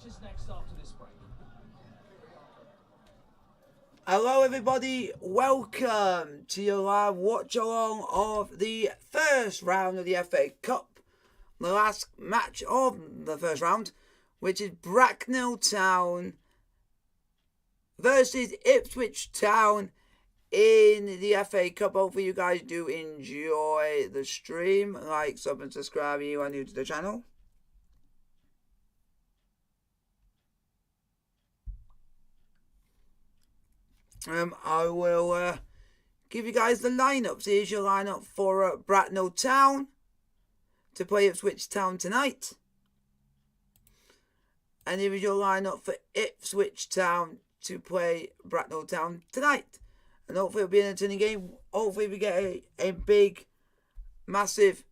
matches next after this break. Hello everybody, welcome to your live watch along of the first round of the FA Cup. The last match of the first round, which is Bracknell Town versus Ipswich Town in the FA Cup. Hopefully you guys do enjoy the stream. Like, sub and subscribe if you are new to the channel. I will give you guys the lineups. Here's your lineup for Bracknell Town to play Ipswich Town tonight. And here is your lineup for Ipswich Town to play Bracknell Town tonight. And hopefully it'll be an entertaining game. Hopefully we get a big, massive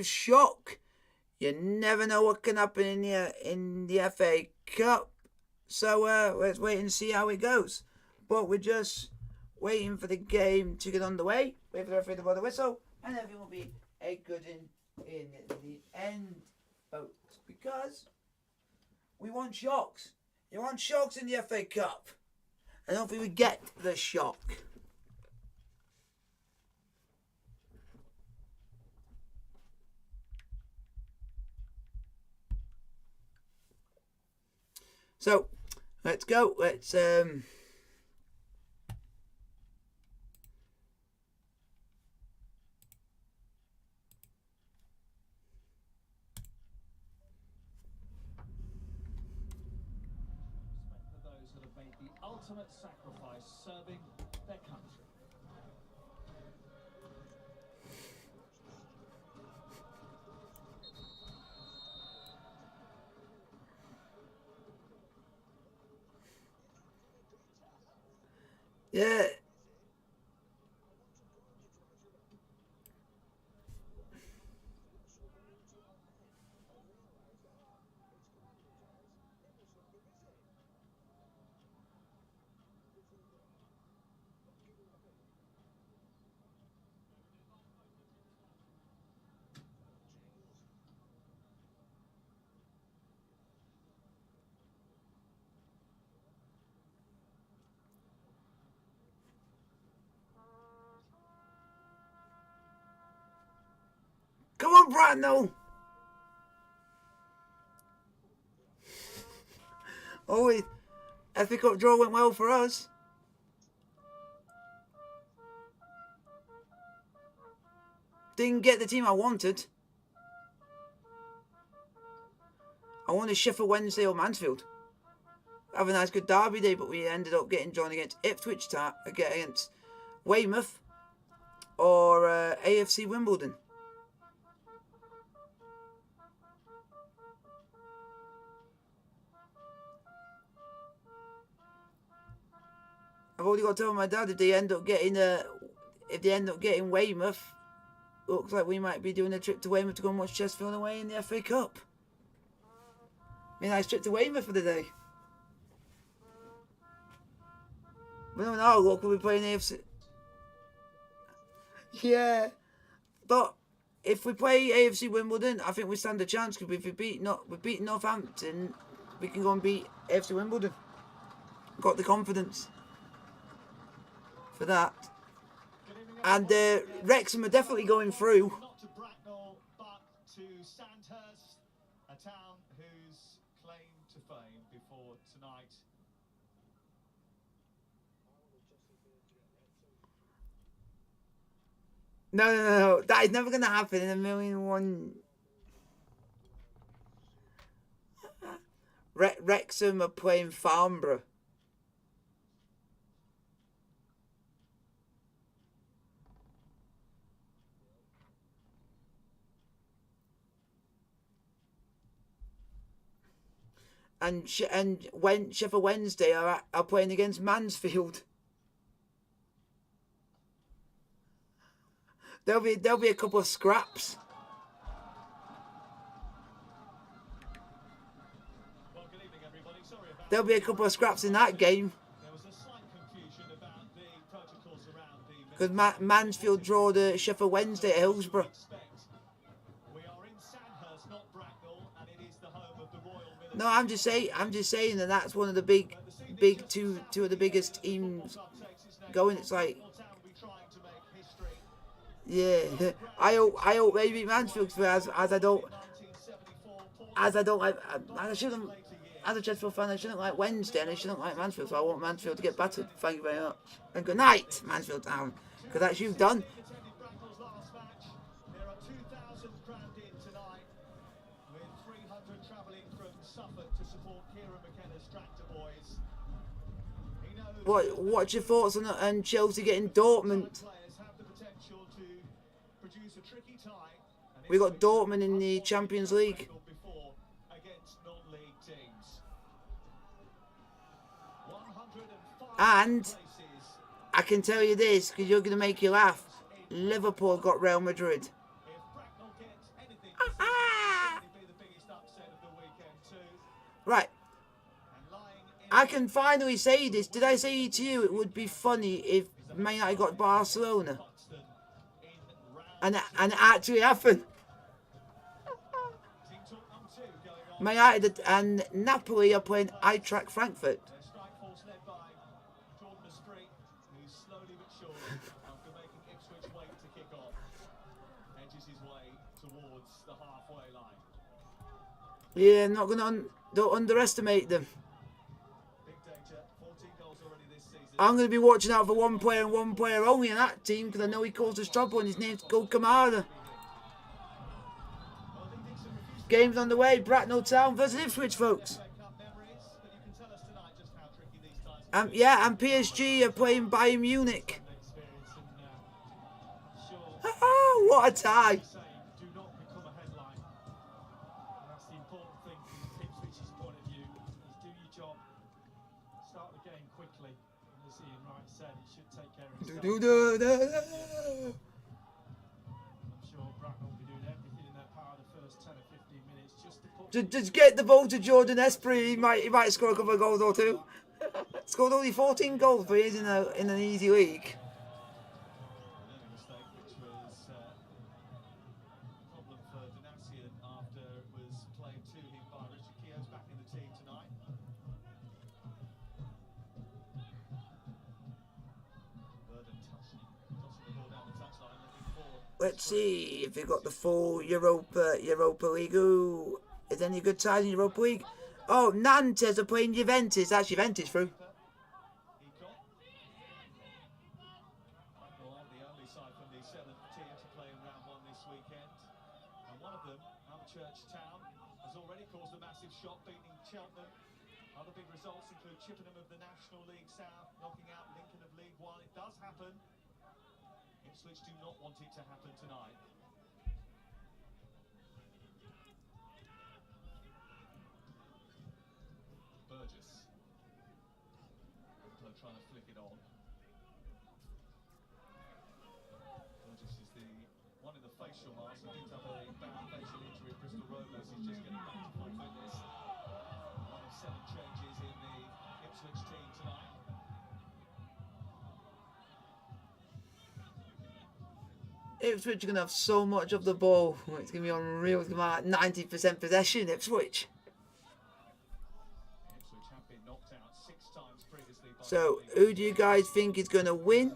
shock. You never know what can happen in the FA Cup. So let's wait and see how it goes. But we're just waiting for the game to get underway. Wait for the referee to blow the whistle, and everything will be a good in the end, folks. Because we want shocks. You want shocks in the FA Cup, and hopefully we get the shock. So let's go. Let's For those that have made the ultimate sacrifice serving their country. yeah. Come on, Bracknell. Oh, FA Cup draw went well for us. Didn't get the team I wanted. I wanted Sheffield Wednesday or Mansfield. Have a nice good derby day, but we ended up getting drawn against Ipswich Town, against Weymouth or AFC Wimbledon. I've already got to tell my dad if they end up getting Weymouth, looks like we might be doing a trip to Weymouth to go and watch Chesterfield away in the FA Cup. A nice trip to Weymouth for the day. But no, look, we'll be playing AFC. Yeah, but if we play AFC Wimbledon, I think we stand a chance, because if we beat Northampton, we can go and beat AFC Wimbledon. Got the confidence for that. And Wrexham are definitely going through. Not to Bracknell, but to Sandhurst, a town whose claim to fame before tonight. No. That is never going to happen in a million and one. Wrexham are playing Farnborough. And Sheffield Wednesday are playing against Mansfield. There'll be a couple of scraps. Well, good evening, everybody. Sorry about There'll be a couple of scraps in that game. There was a slight confusion about the protocols around the Because Mansfield draw the Sheffield Wednesday at Hillsborough. We are in Sandhurst, not Bracknell, and it is the home of the Royal No, I'm just saying that that's one of the two of the biggest teams going. It's like, yeah, I hope they beat Mansfield as I don't like, I shouldn't, as a Chesterfield fan, I shouldn't like Wednesday and I shouldn't like Mansfield, so I want Mansfield to get battered. Thank you very much. And good night, Mansfield Town, because that's you done. There are 2,000 crammed in tonight, with 300 travelling from Suffolk to support Kieran McKenna's Tractor Boys. What's your thoughts on Chelsea getting Dortmund? We got Dortmund in the Champions League. And I can tell you this, because you're going to make you laugh. Liverpool got Real Madrid. Right. I can finally say this. Did I say to you it would be funny if Man United got Barcelona? And it actually happened. Man United and Napoli are playing Eintracht Frankfurt. Yeah, not don't underestimate them. I'm going to be watching out for one player and one player only in that team, because I know he causes trouble and his name's Gold Kamara. Game's on the way. Bracknell Town versus Ipswich, folks. Yeah, and PSG are playing Bayern Munich. What a tie. I'm sure Bracknell will be doing everything in their power the first 10 or 15 minutes just get the ball to Jordan Esprit. He might score a couple of goals or two. Scored only 14 goals, but he's in an easy league. Let's see if we got the full Europa League. Ooh, is there any good ties in Europa League? Oh, Nantes are playing Juventus. That's Juventus through. The only side from the 7th tier to play in round 1 this weekend. And one of them, Ipswich Town, has already caused a massive shock, beating Cheltenham. Other big results include Chippenham of the National League South, knocking out Lincoln of League 1. It does happen. Ipswich do not want it to happen tonight. Burgess. Trying to flick it on. Burgess is the one in the facial mask. He picked up a bad facial injury at Bristol Rovers. He's just getting back to full fitness. One of 7 changes in the Ipswich team tonight. Ipswich are going to have so much of the ball. It's going to be unreal. It's going to be like 90% possession, Ipswich. Have been knocked out 6 times previously by So, who do you guys think is going to win?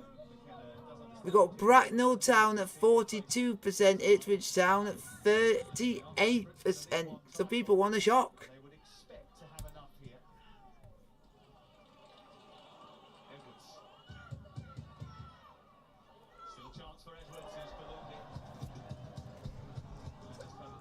We've got Bracknell Town at 42%, Ipswich Town at 38%. So people want a shock. They would expect to have enough here. Edwards. Still a chance for Edwards, who's ballooned.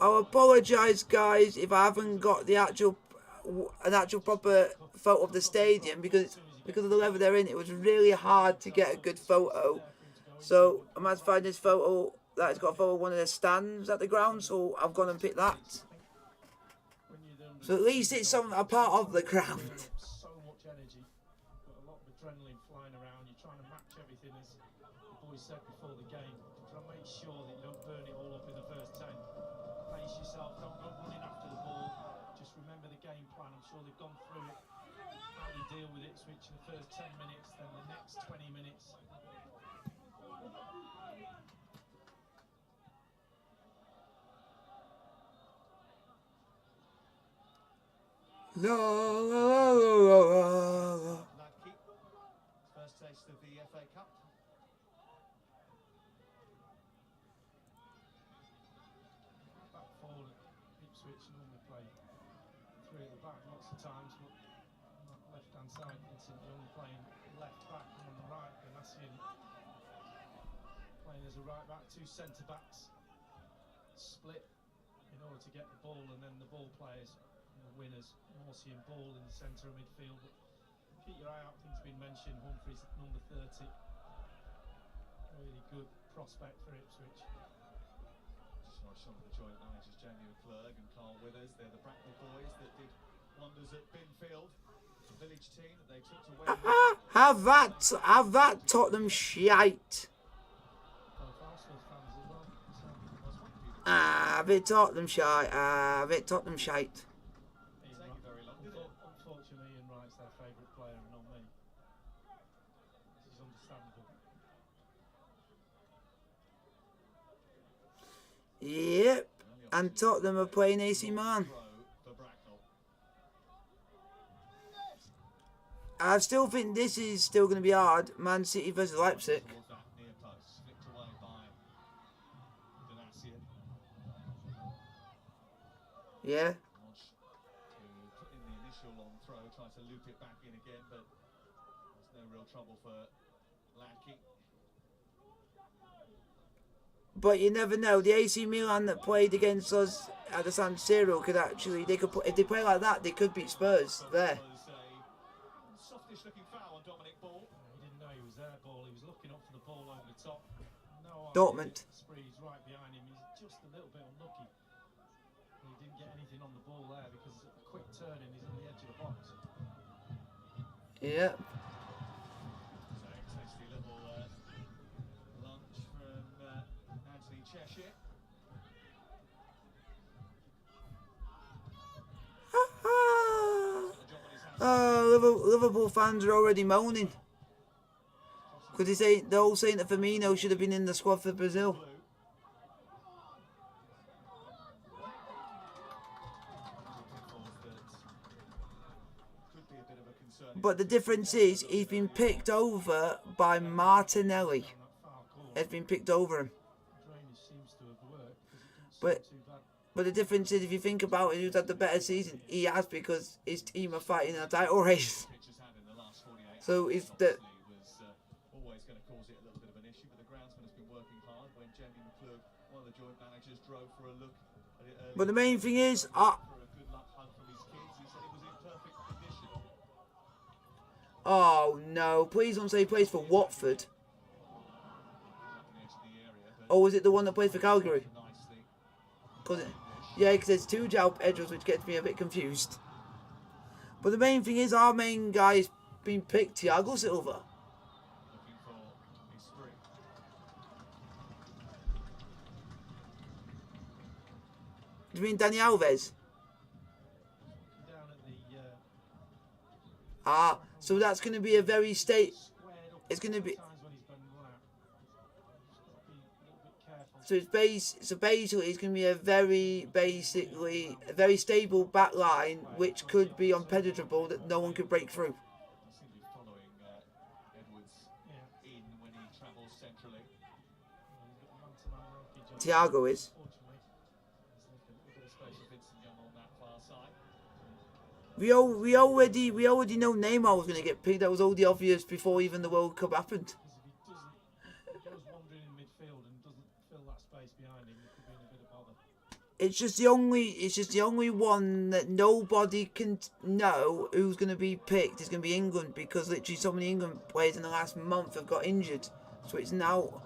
I'll apologise, guys, if I haven't got an actual proper photo of the stadium, because of the level they're in. It was really hard to get a good photo. So I might find this photo that's got a photo of one of the stands at the ground. So I've gone and picked that. So at least it's a part of the ground. So much energy, got a lot of adrenaline flying around. You're trying to match everything, as the boys said before the game. Try and make sure that you don't burn it all up in the first 10. Pace yourself, don't go running after the ball. Just remember the game plan. I'm sure they've gone through it. How you deal with Ipswich in the first 10 minutes, then the next 20 minutes. La, la, la, la, la, la. Ladke, first taste of the FA Cup. Back forward, Ipswich normally play three at the back lots of times, but on that left-hand side, Vincent Young playing left back, and on the right, Ganassi playing as a right back, two centre backs split in order to get the ball, and then the ball players, the winners, Morsey and Ball in the centre of midfield. But keep your eye out, things been mentioned. Humphreys at number 30, really good prospect for Ipswich. Just saw a shot of the joint managers Jamie McClurg and Carl Withers. They're the Bracknell boys that did wonders at Binfield, the village team that they took to win. Have that Tottenham shite. Both Arsenal fans as well. So Ah, a bit Tottenham shite. Ah, a bit Tottenham shite. Didn't take you very long, did it? unfortunately, Ian Wright's their favourite player and not me. This is understandable. Yep. And Tottenham are playing AC Milan. For Bracknell. I still think this is still going to be hard. Man City versus Leipzig. Towards that near post, flicked away by Ganassi. Yeah. Hodge, who put in the initial long throw, tried to loop it back in again, but there's no real trouble for Ladke. But you never know. The AC Milan that played against us at the San Siro could actually, if they play like that, they could beat Spurs there. Was a softish looking foul on Dominic Ball. He didn't know he was there, Ball. He was looking up for the ball over the top. No Dortmund. Spree's right behind him. He's just a little bit unlucky. He didn't get anything on the ball there because a quick turning, he's on the edge of the box. Yeah. So tasty little lunch from Anthony Cheshire. Oh, Liverpool fans are already moaning. Because they're all saying that Firmino should have been in the squad for Brazil. Blue. Could be a bit of a concern. But the difference is he's been picked over by Martinelli. On that far corner, Has been picked over him. drainage seems to have worked because it But- didn't seem too bad. But the difference is, if you think about it, who's had the better season? He has, because his team are fighting in a title race. Pitches had in the last 48 So hours it's the- obviously was always going to cause it a little bit of an issue, but the groundsman has been working hard. When Jamie McClurg, one of the joint managers, drove for a look at it earlier, But the main thing is, for a good luck hug from his kids, he said it was in perfect condition. oh no, please don't say he plays for Watford. Up on the edge of the area, but Or was it the one that plays for Calgary? nicely. Yeah, because there's two João Pedros, which gets me a bit confused. But the main thing is, our main guy has been picked, Thiago Silva. Looking for his spree. Do you mean Dani Alves? Down at the Ah, so that's going to be a very squared up. It's going to be. Times when he's been run out. Just got to be a little bit careful. So basically it's going to be a very stable back line, which could be unpenetrable, that no one could break through. He seemed to be following Edwards Yeah. in when he travels centrally. He's got a man-to-man rockage on. Thiago is. Unfortunately. There's a little bit of space for Vincent Young on that far side. We already know Neymar was going to get picked. That was already obvious before even the World Cup happened. Because if he goes wandering in midfield and doesn't fill that space behind him, it could be in a bit of bother. It's just the only one that nobody can know who's going to be picked is going to be England, because literally so many England players in the last month have got injured. So it's now,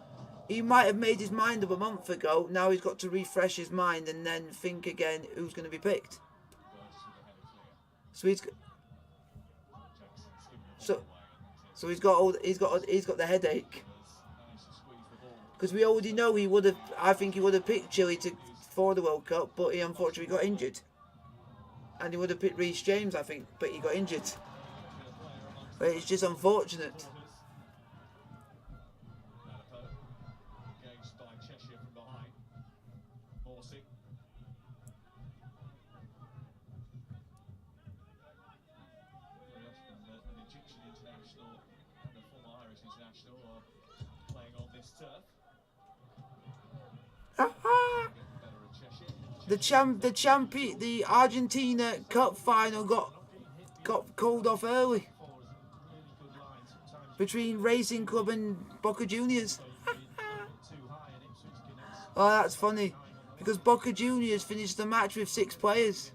he might have made his mind up a month ago. Now he's got to refresh his mind and then think again who's going to be picked. Burgess with the header clear. So Jackson's given the So- ball away and he's got the headache, managed to squeeze the ball. because we already know I think he would have picked Chile for the World Cup, but he unfortunately got injured. And he would have picked Reece James, I think, but he got injured. But it's just unfortunate. Malipo, engaged by Cheshire from behind. Morsey. international are playing on this turf. The Argentina Cup final got called off early between Racing Club and Boca Juniors. Oh, that's funny because Boca Juniors finished the match with 6 players.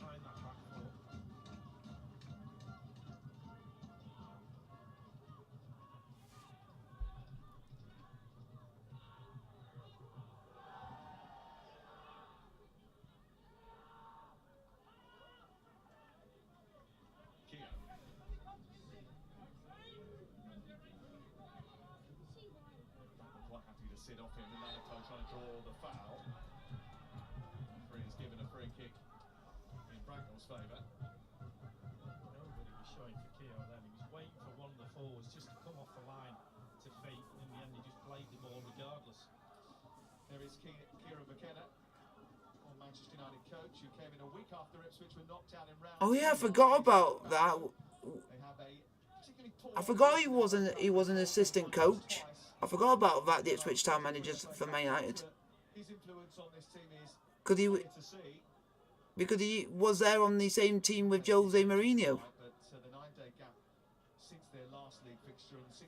Sit off him, and Lanapo trying to draw the foul. Referee has given a free kick in Bracknell's favour. Nobody was showing for Keogh then. He was waiting for one of the forwards just to come off the line to feet, and in the end he just played the ball regardless. There is Kieran McKenna, former Manchester United coach, who came in a week after Ipswich were knocked out in round. Oh yeah, I forgot about that. They have a particularly poor I forgot he was an assistant coach. I forgot about that, the Ipswich Town manager for Man United. His influence on this team is Because he was there on the same team with Jose Mourinho.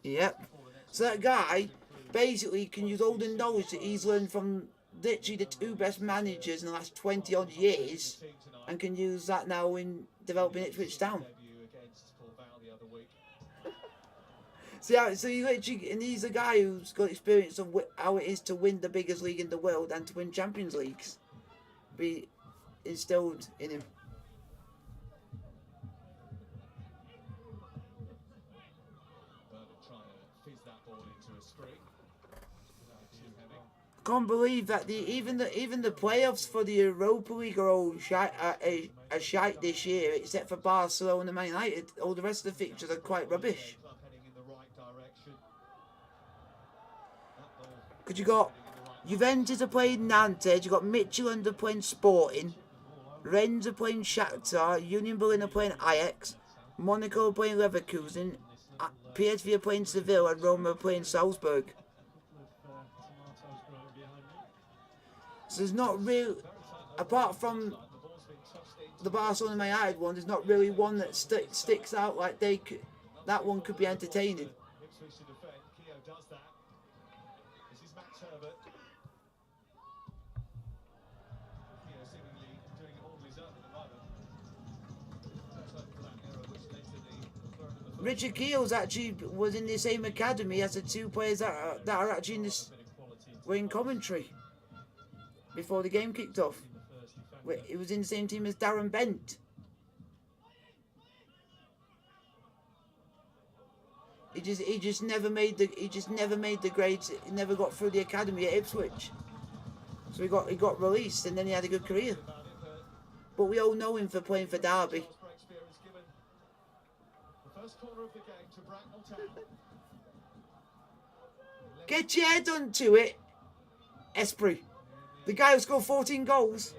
Yep. So that guy basically can use all the knowledge that he's learned from literally the 2 best managers in the last 20 odd years and can use that now in developing Ipswich Town. So you literally, and he's a guy who's got experience of how it is to win the biggest league in the world and to win Champions Leagues. Be instilled in him. Can't believe that even the playoffs for the Europa League are all shite this year, except for Barcelona and Man United. All the rest of the fixtures are quite rubbish. Because you got Juventus are playing Nantes, you got Midtjylland are playing Sporting, Rennes are playing Shakhtar, Union Berlin are playing Ajax, Monaco are playing Leverkusen, PSV are playing Seville, and Roma are playing Salzburg. So there's not real, apart from the Barcelona Man United one, there's not really one that sticks out like that one could be entertaining. Richard Keogh's actually was in the same academy as the 2 players that are actually were in commentary before the game kicked off. He was in the same team as Darren Bent. He just never made the grades. He never got through the academy at Ipswich. So he got released, and then he had a good career. But we all know him for playing for Derby. Get your head onto it, Esprit. The guy who scored 14 goals.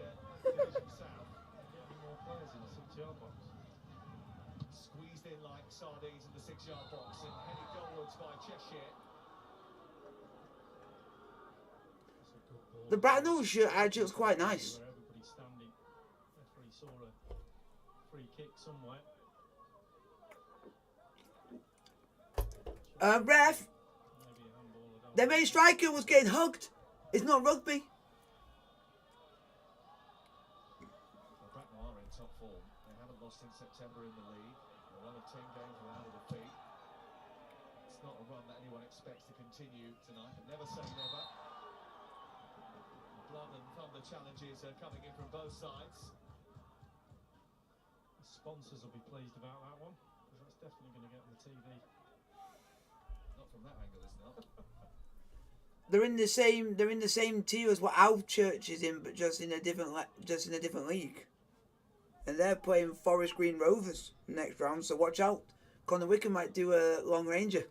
Squeezed in like sardines in the 6-yard box and headed goalwards by Cheshire. The Bracknell shirt actually looks quite nice. Everybody's standing. Referee saw a free kick somewhere. Ref, their main striker was getting hugged. It's not rugby. Bracknell are in top form. They haven't lost in September in the league. A run of 10 games without a defeat. It's not a run that anyone expects to continue tonight, but never say never. Blood and thunder challenges are coming in from both sides. The sponsors will be pleased about that one, because that's definitely going to get on the TV. Not from that angle, it's not. They're in the same tier as what Church is in, but just in a different league. And they're playing Forest Green Rovers next round, so watch out. Connor Wickham might do a long ranger.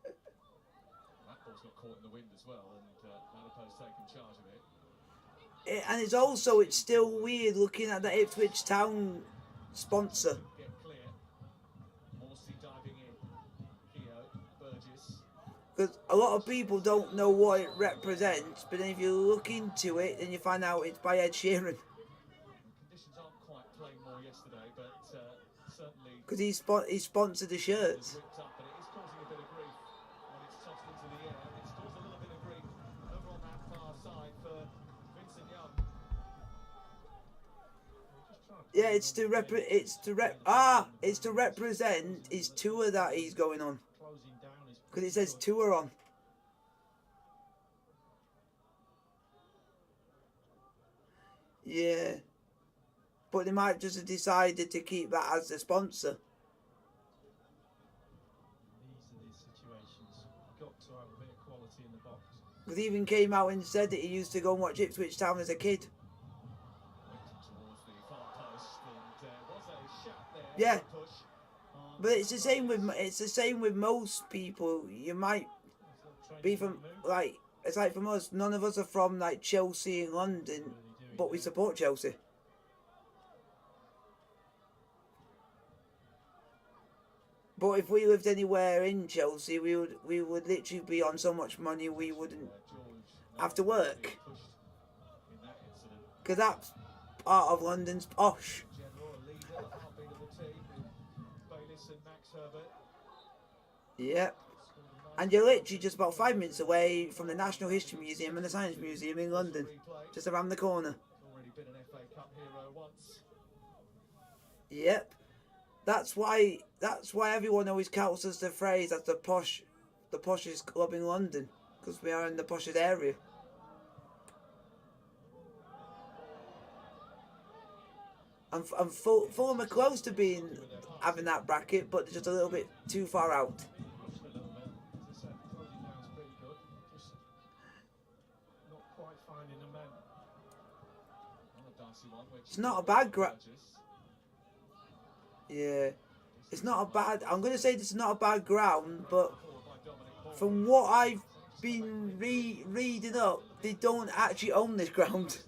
That ball's got caught in the wind as well, and Lanapo's taken charge of it. And it's still weird looking at the Ipswich Town sponsor. Get clear. Because a lot of people don't know what it represents, but then if you look into it, then you find out it's by Ed Sheeran. Conditions aren't quite playing more yesterday, but certainly Because he sponsored the shirts. whipped up, but it is causing a bit of grief when it's tossed into the air. It's caused a little bit of grief over on that far side for Vincent Young. Yeah, it's to represent his tour that he's going on. Because it says tour on. Yeah. But they might just have decided to keep that as the sponsor. These are the situations. Got to have a bit of quality in the box. Because he even came out and said that he used to go and watch Ipswich Town as a kid. Towards the far post, and was a shot there. Yeah. Push. But it's the same with most people. You might be from like it's like from us. None of us are from like Chelsea in London, but we support Chelsea. But if we lived anywhere in Chelsea, we would literally be on so much money we wouldn't have to work. Because that's part of London's posh. Yep. And you're literally just about 5 minutes away from the National History Museum and the Science Museum in London. Just around the corner. Yep. That's why everyone always counts us the phrase as the poshest club in London. Because we are in the poshest area. And Fulham are close to having that bracket, but they're just a little bit too far out. It's not a bad ground. Yeah, it's not a bad. I'm going to say this is not a bad ground, but from what I've been reading up, they don't actually own this ground.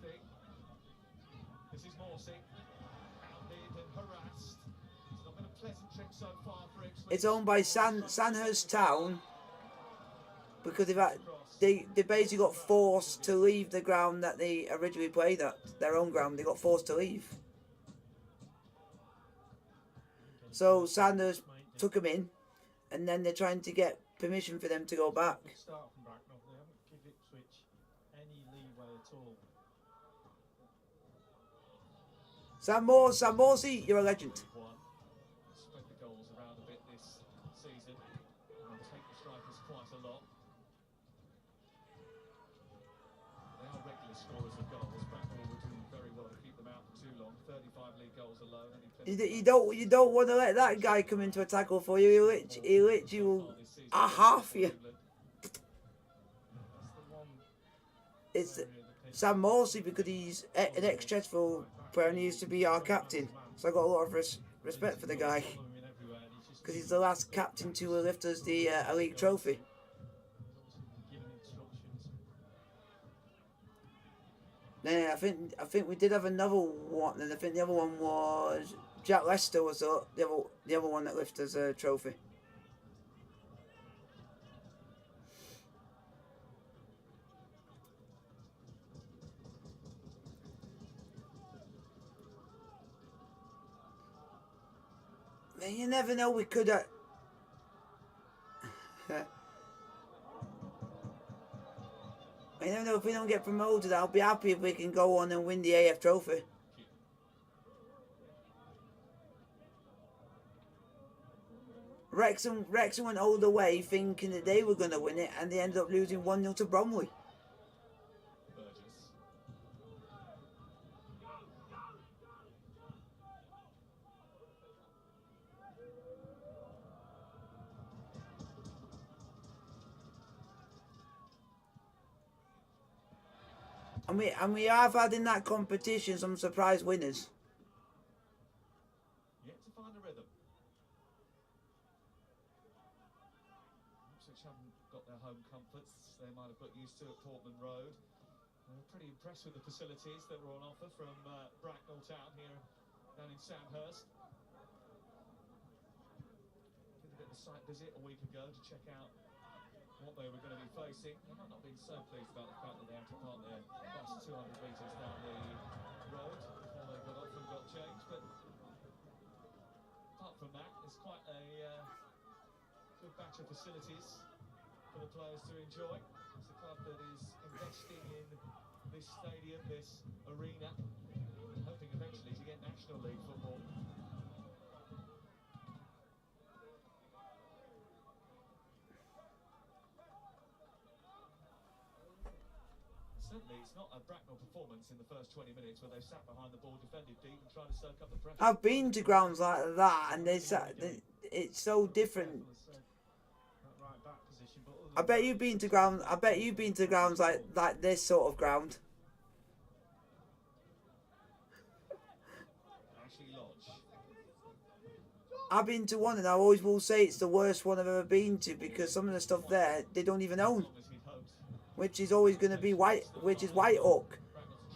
It's owned by Sandhurst Town because they basically got forced to leave the ground that they originally played at, their own ground. They got forced to leave. So Sandhurst took them in, and then they're trying to get permission for them to go back. Start from Bracknell. They haven't given Ipswich any leeway at all. Sam Morsey, you're a legend. Spread the goals around a bit this season. And take the strikers quite a lot. They are regular scorers of goals. Bracknell were doing very well to keep them out for too long. 35 league goals alone. You don't want to let that guy come into a tackle for you. He literally will half you. It's Sam Morsey because he's an ex-Chesterfield player and he used to be our captain. So I got a lot of respect for the guy because he's the last captain to lift us the a league trophy. Yeah, I think we did have another one, and I think the other one was Jack Lester was the other one that lifted us a trophy. Man, you never know. We could have. I don't know if we don't get promoted. I'll be happy if we can go on and win the AF trophy. Wrexham went all the way thinking that they were going to win it, and they ended up losing 1-0 to Bromley. And we have had in that competition some surprise winners. Yet to find a rhythm. Ipswich haven't got their home comforts they might have got used to at Portman Road. They were pretty impressed with the facilities that were on offer from Bracknell Town here down in Sandhurst. Did a bit of a site visit a week ago to check out what they were going to be facing. They might not have been so pleased about the fact that they had to park their bus 200 metres down the road before they got off and got changed. But apart from that, it's quite a good batch of facilities for the players to enjoy. It's a club that is investing in this stadium, this arena, hoping eventually to get National League football. Certainly it's not a Bracknell performance in the first 20 minutes where they've sat behind the ball, defended deep and tried to soak up the pressure. I've been to grounds like that, and it's so different. I bet you've been to ground. I bet you've been to grounds like this sort of ground. I've been to one, and I always will say it's the worst one I've ever been to, because some of the stuff there they don't even own, which is always going to be White Hook.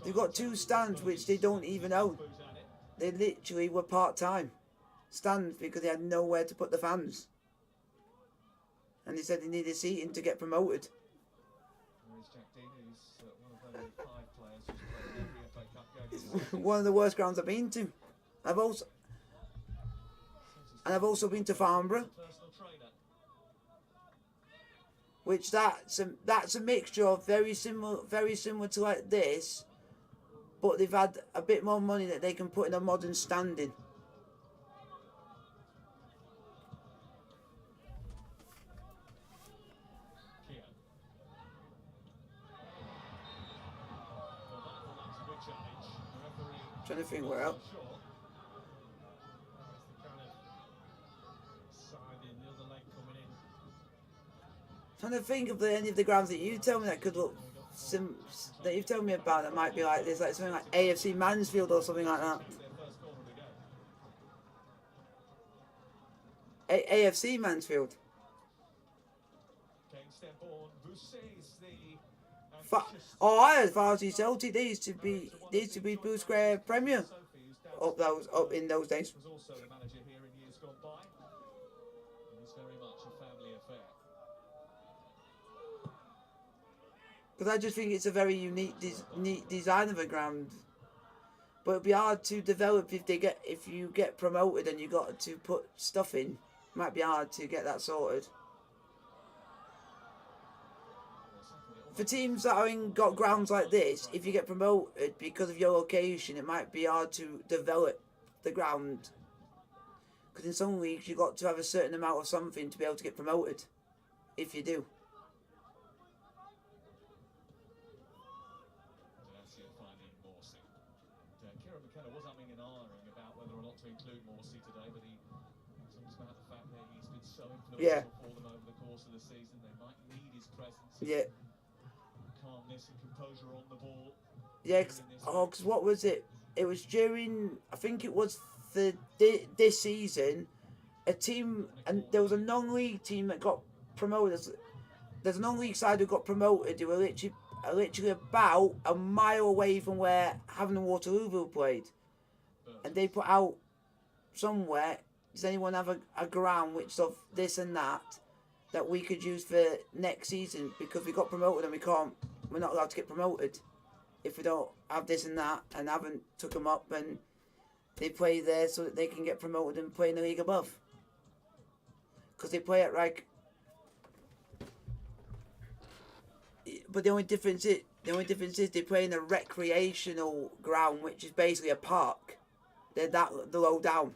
They've got 2 stands which they don't even own. They literally were part-time stands because they had nowhere to put the fans. And they said they needed seating to get promoted. It's one of the worst grounds I've been to. I've also been to Farnborough, which that's a mixture of very similar to like this, but they've had a bit more money that they can put in a modern standing. Trying to think where else. Trying to think of any of the grounds that you tell me that could look that you've told me about that might be like this, like something like AFC Mansfield or something like that. AFC Mansfield. I heard Varsity Celtic needs to be Blue Square Premier up in those days. Was also the manager here in years gone by. It's very much a family affair. Because I just think it's a very unique design of a ground, but it'd be hard to develop if you get promoted and you got to put stuff in. It might be hard to get that sorted. For teams that got grounds like this, if you get promoted because of your location, it might be hard to develop the ground. Because in some leagues, you've got to have a certain amount of something to be able to get promoted. If you do. Kieran McKenna was umming and ahhing about whether or not to include Morsey today, but he talks about the fact that he's been so influential for them over the course of the season. They might need his presence. Yeah. Calmness and composure on the ball. Yeah, because what was it? It was during, I think it was this season, a team, and there was a non-league team that got promoted. There's a non-league side who got promoted. They were literally about a mile away from where Havant and Waterlooville played. And they put out somewhere, does anyone have a ground which of this and that we could use for next season, because we got promoted and we're not allowed to get promoted if we don't have this and that, and haven't took them up and they play there so that they can get promoted and play in the league above. Because they play at like, but the only difference is they play in a recreational ground, which is basically a park. They're the low down,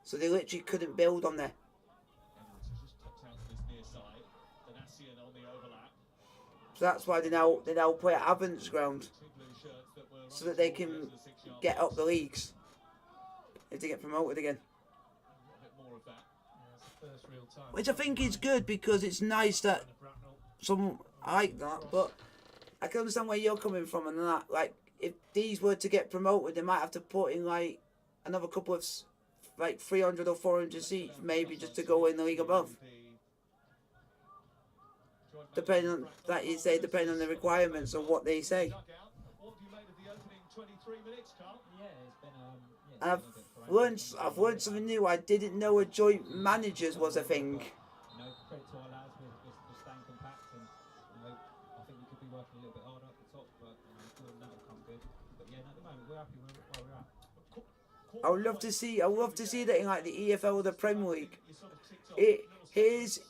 so they literally couldn't build on there. So that's why they now play at Havant's ground, so that they can get up the leagues if they get promoted again. Which I think is good, because it's nice that I like that, but I can understand where you're coming from and that. Like, if these were to get promoted, they might have to put in like another couple of like 300 or 400 seats, maybe, just to go in the league above. Depending on that, you say, depending on the requirements of what they say. And I've learned something new. I didn't know a joint managers was a thing. again. At the moment, we're happy where we're at. I would love to see that in like the EFL or the Premier League. Here's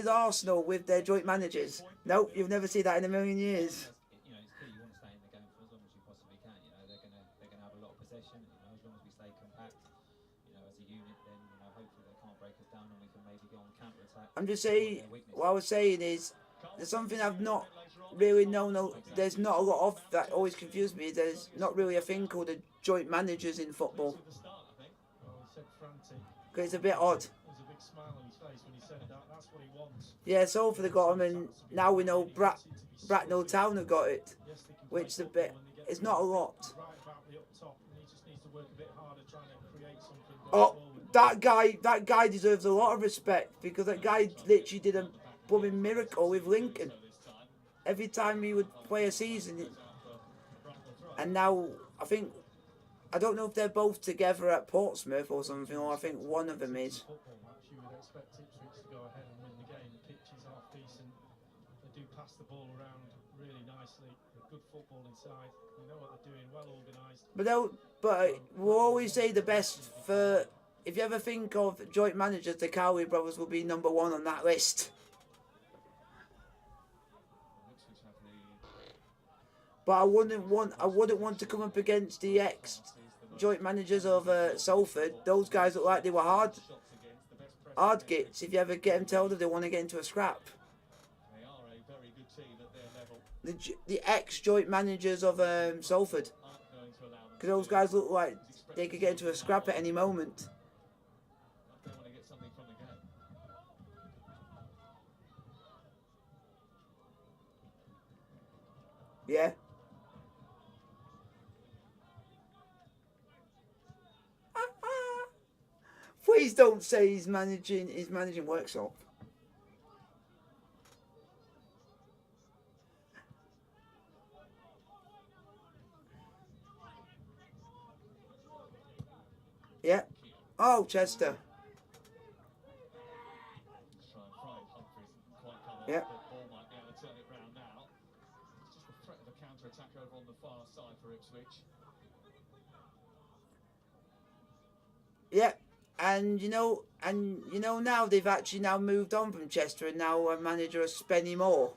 Arsenal with their joint managers. Nope, you'll never see that in a million years. You know, it's clear you want to stay in the game for as long as you possibly can. You know, they're gonna have a lot of possession. You know, as long as we stay compact, you know, as a unit, then you know, hopefully they can't break us down and we can maybe go on counter attack. I'm just saying. What I was saying is, there's something I've not really known. There's not a lot of that always confused me. There's not really a thing called a joint managers in football. Because it's a bit odd. There's a big smile on his face when he said that. That's what he wants. Yeah, Salford have got him, and now we know Bracknell Town have got it, which is a bit. It's not a lot. Oh, that guy deserves a lot of respect, because that guy literally did a blooming miracle with Lincoln. Every time he would play a season, and now I don't know if they're both together at Portsmouth or something, or I think one of them is. Football match, you would expect Ipswich to go ahead and win the game. The pitch is half decent. They do pass the ball around really nicely. Good football inside. They know what they're doing. Well organised. But we'll always say the best for. If you ever think of joint managers, the Cowley brothers will be number one on that list. But I wouldn't want to come up against the ex-joint managers of Salford. Those guys look like they were hard gits. If you ever get them told that they want to get into a scrap. The ex-joint managers of Salford. Because those guys look like they could get into a scrap at any moment. Yeah. Please don't say he's managing Worksop. Yeah. Oh, Chester. Yeah. Attack over on the far side for Ipswich. Yeah, and you know now they've actually now moved on from Chester, and now a manager is Spenny Moore.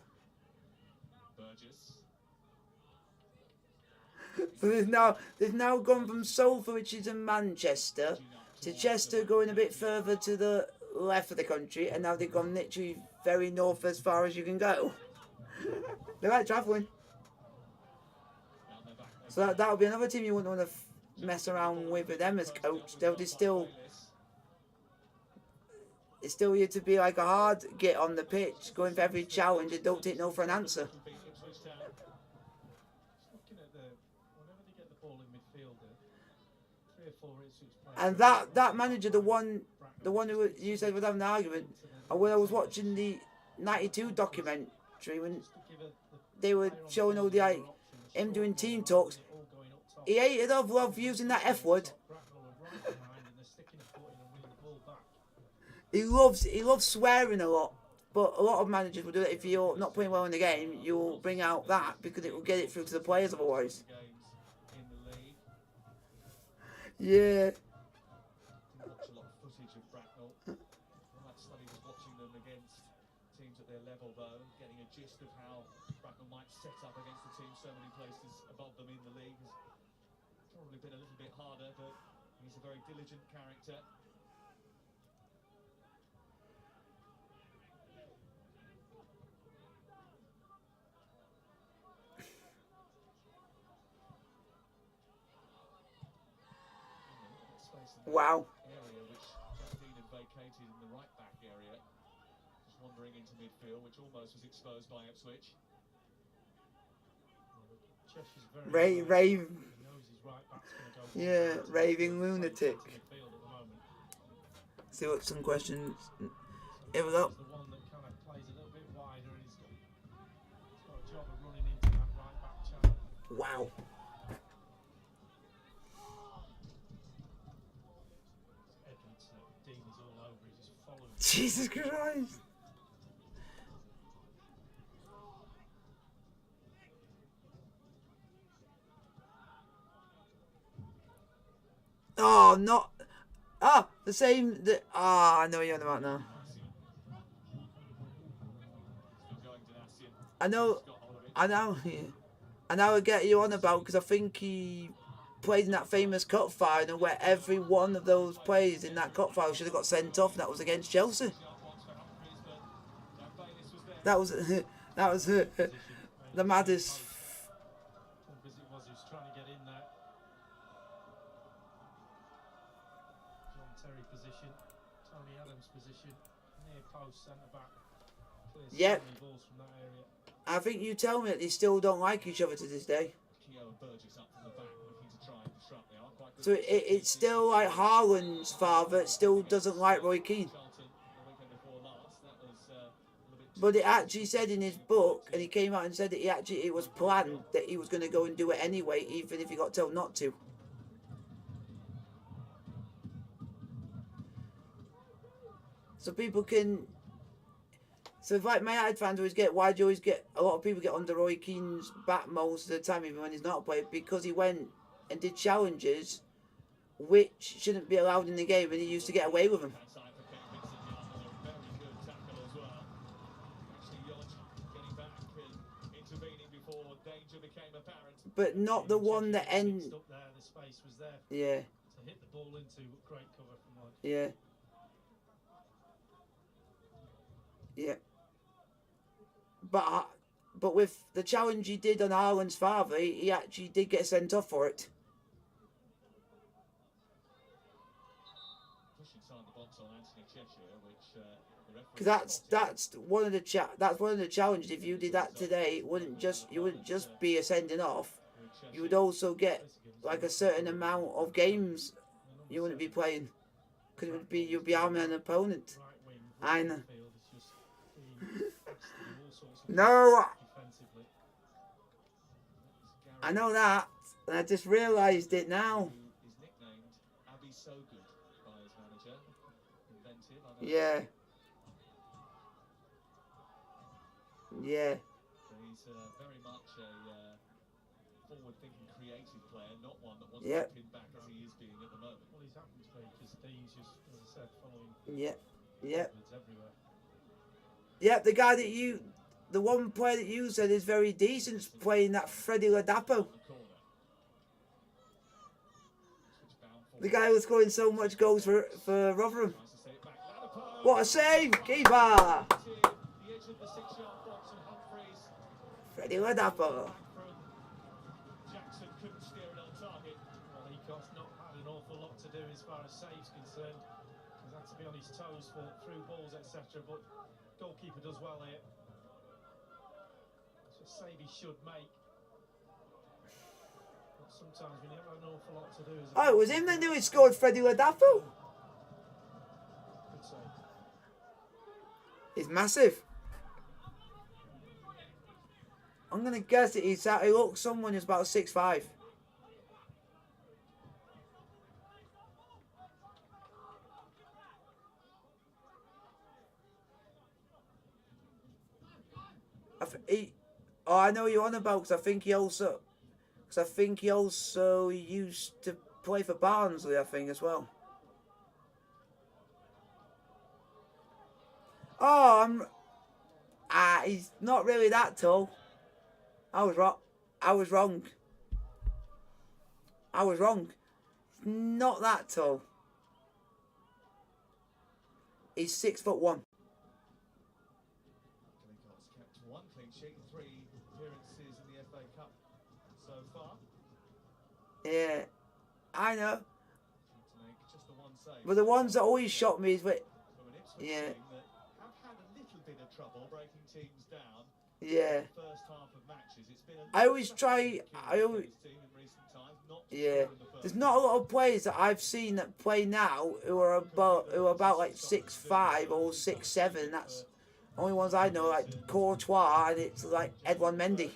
So they've now gone from Salford, which is in Manchester, to Chester, going a bit further to the left of the country, and now they've gone literally very north as far as you can go. They like travelling. So that would be another team you wouldn't want to mess around with them as coach. It's still here to be like a hard git on the pitch, going for every challenge and don't take no for an answer. And that manager, the one who you said would have an argument, and when I was watching the '92 documentary, when they were showing all the him doing team talks, he hated love using that F word. He loves swearing a lot, but a lot of managers will do that. If you're not playing well in the game, you'll bring out that because it will get it through to the players otherwise. Yeah. Watch a lot of footage of Bracknell. Right, Study was watching them against teams at their level, though, getting a gist of how Bracknell might set up against the team so many places above them in the league. It's probably been a little bit harder, but he's a very diligent character. Wow. Area which Justine had vacated in the right back area, just wandering into midfield, which almost was exposed by Ipswich. Raving lunatic. See what some questions. Here we go. Wow. Jesus Christ. Oh, not. Ah, the same. I know what you're on about now. I know. I know. I know. I get you on about because I think he played in that famous cup final where every one of those players in that cup final should have got sent off. And that was against Chelsea. That was that was the maddest. Because it was, he was trying to get in there. John Terry position, Tony Adams position, near post, centre back. Yep. Balls from that area. I think you tell me that they still don't like each other to this day. So it's still like Haaland's father still doesn't like Roy Keane. But it actually said in his book, and he came out and said that it was planned that he was going to go and do it anyway, even if he got told not to. So people can. So if like my United fans always get, why do you always get, a lot of people get under Roy Keane's back most of the time, even when he's not playing, because he went and did challenges which shouldn't be allowed in the game, and he used to get away with them. But not the one that end. Yeah. To hit the ball into, great cover from Lloyd. Yeah. Yeah. But with the challenge he did on Haaland's father, he actually did get sent off for it. Because that's one of the challenges. If you did that today, you wouldn't just be a sending off. You would also get like a certain amount of games you wouldn't be playing, because you'd be harming an opponent. I know. No, I know that, and I just realised it now. Yeah. Yeah. He's very much a forward-thinking, creative player, not one that wants Yep. to pin back as he is being at the moment. Well, he's happened to be, because Dean's just, as I said, following Yep. Yep. everywhere. Yep. The one player that you said is very decent, playing that Freddie Ladapo. The guy who was scoring so much goals for Rotherham. What a save, keeper! Freddie Ladapo. Jackson couldn't steer it on target. Well, Ecot's not had an awful lot to do as far as saves concerned. He's had to be on his toes for through balls, etc. But goalkeeper does well here. It's a save he should make. But sometimes when you have an awful lot to do. Oh, it was him that knew he scored, Freddie Ladapo. Good save. He's massive. I'm going to guess that he looks someone who's about 6'5". I know you're on about, because I think he also used to play for Barnsley, I think, as well. Oh, he's not really that tall. I was wrong. Not that tall. He's 6'1". Icot's kept one clean sheet, 3 appearances in the FA Cup so far. Yeah, I know. To make just the one save. But the ones that always shocked me is with. From an Ipswich Yeah. team that have had a little bit of trouble breaking teams down. Yeah. In the first half of matches. It's been I always try. Yeah. There's not a lot of players that I've seen that play now who are about like 6'5" or 6'7". That's only ones I know, like Courtois, and it's like Edouard Mendy,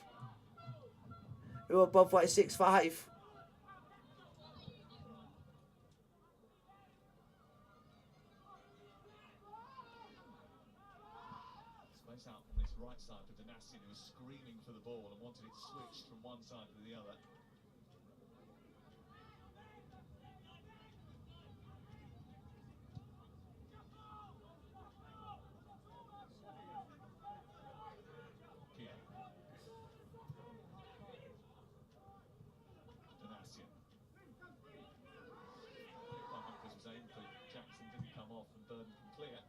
who are both like 6'5". Space out on this right side for Danassian, who was screaming for the ball and wanted it switched from one side to the other. Burden can clear.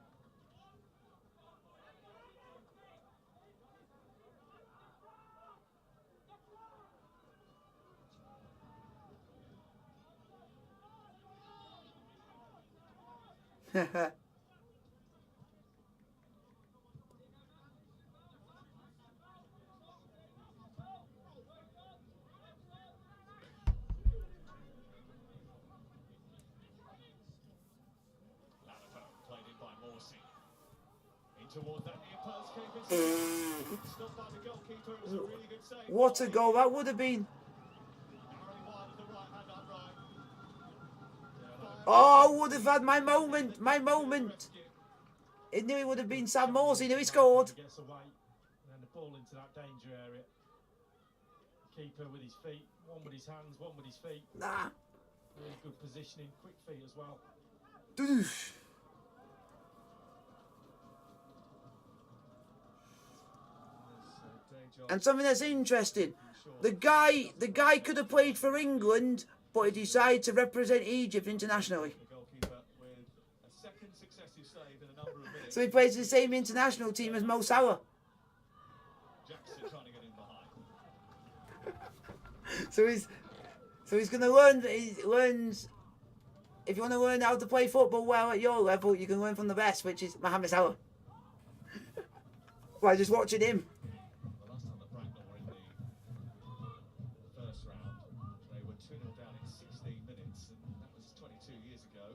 Played in by Morsey. In toward that near post, stopped by the goalkeeper. It was a really good save. What a goal that would have been. Narrowly wide of the right hand upright. Oh, I would have had my moment. My moment. It knew it would have been Sam Morsey. Knew he scored. Gets away, and then the ball into that danger area. Keeper with his feet, one with his hands, one with his feet. Nah. Really good positioning, quick feet as well. Doosh. And something that's interesting, the guy could have played for England, but he decided to represent Egypt internationally. The goalkeeper with a second successive save in a number of minutes. So he plays the same international team as Mo Salah. Jackson trying to get in behind. So he's going to learn. He learns. If you want to learn how to play football well at your level, you can learn from the best, which is Mohamed Salah. By just watching him. The last time that Bracknell were in the first round, they were 2-0 down in 16 minutes, and that was 22 years ago.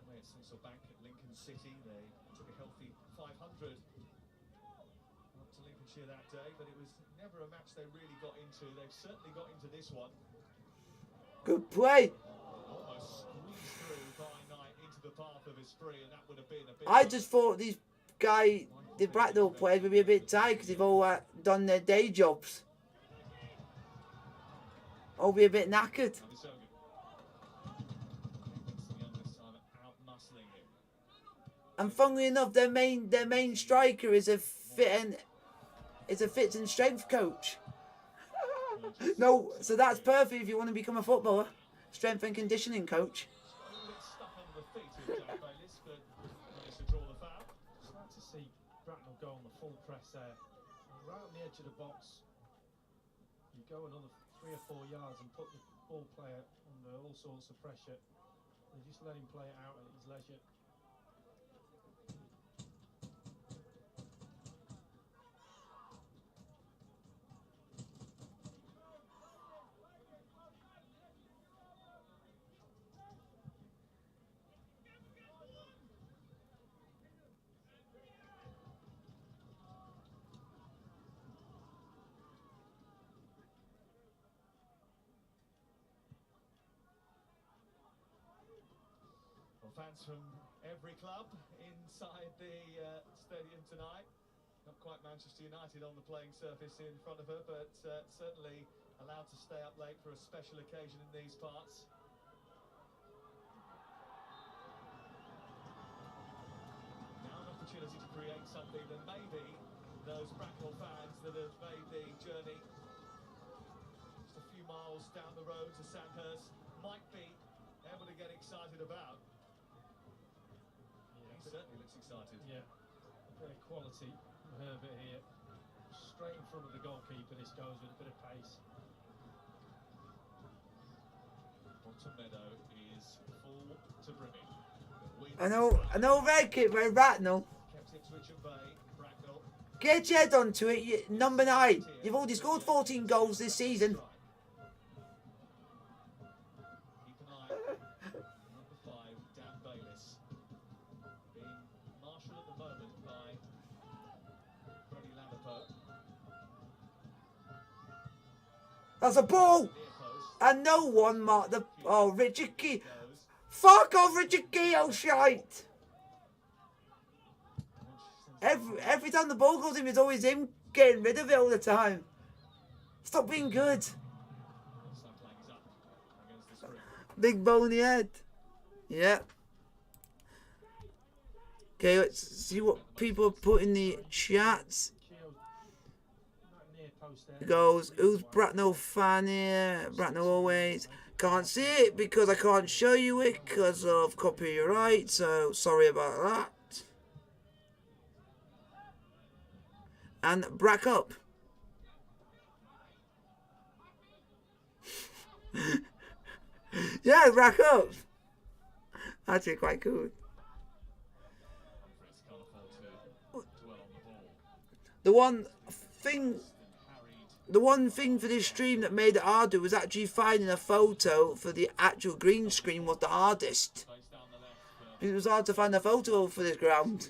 Away at Cecil Bank at Lincoln City, they took a healthy 500 up to Lincolnshire that day, but it was never a match they really got into. They've certainly got into this one. Good play. Almost squeezed through by Knight into the path of his spree, and that would have been a bit. I just thought the Bracknell players would be a bit tired because they've all done their day jobs. All be a bit knackered. And funnily enough, their main striker is a fit and strength coach. No, so that's perfect if you want to become a footballer. Strength and conditioning coach. Stuck under the feet of Jack Bayliss, but managed to draw the foul. Just like to see Bracknell go on the full press there. Right on the edge of the box. You go another 3 or 4 yards and put the ball player under all sorts of pressure. And just let him play it out at his leisure. Fans from every club inside the stadium tonight. Not quite Manchester United on the playing surface in front of her, but certainly allowed to stay up late for a special occasion in these parts. Now an opportunity to create something that maybe those Bracknell fans that have made the journey just a few miles down the road to Sandhurst might be able to get excited about. He certainly looks excited. Yeah, a bit of quality from Herbert here. Straight in front of the goalkeeper, this goes with a bit of pace. Bottom Meadow is full to brimming. I know red kit by Bracknell. Kept Ipswich at bay. Bracknell. Get your head onto it, number 9. You've already scored 14 goals this season. Keep an eye on number 5, Dan Bayliss. Being marshalled at the moment by Prodbylof. That's a ball. And no one marked the... Oh, Richard Key. Fuck off, Richard Keogh, shite! Every time the ball goes in, it's always him getting rid of it all the time. Stop being good. Big bony head. Yeah. Okay, let's see what people have put in the chats. near post there. He goes, who's Bracknell fan here? Bracknell always. Can't see it because I can't show you it because of copyright, so sorry about that. And Brack up. Yeah, Brack up. Actually quite cool. The one thing for this stream that made it harder was actually finding a photo for the actual green screen was the hardest. It was hard to find a photo for this ground.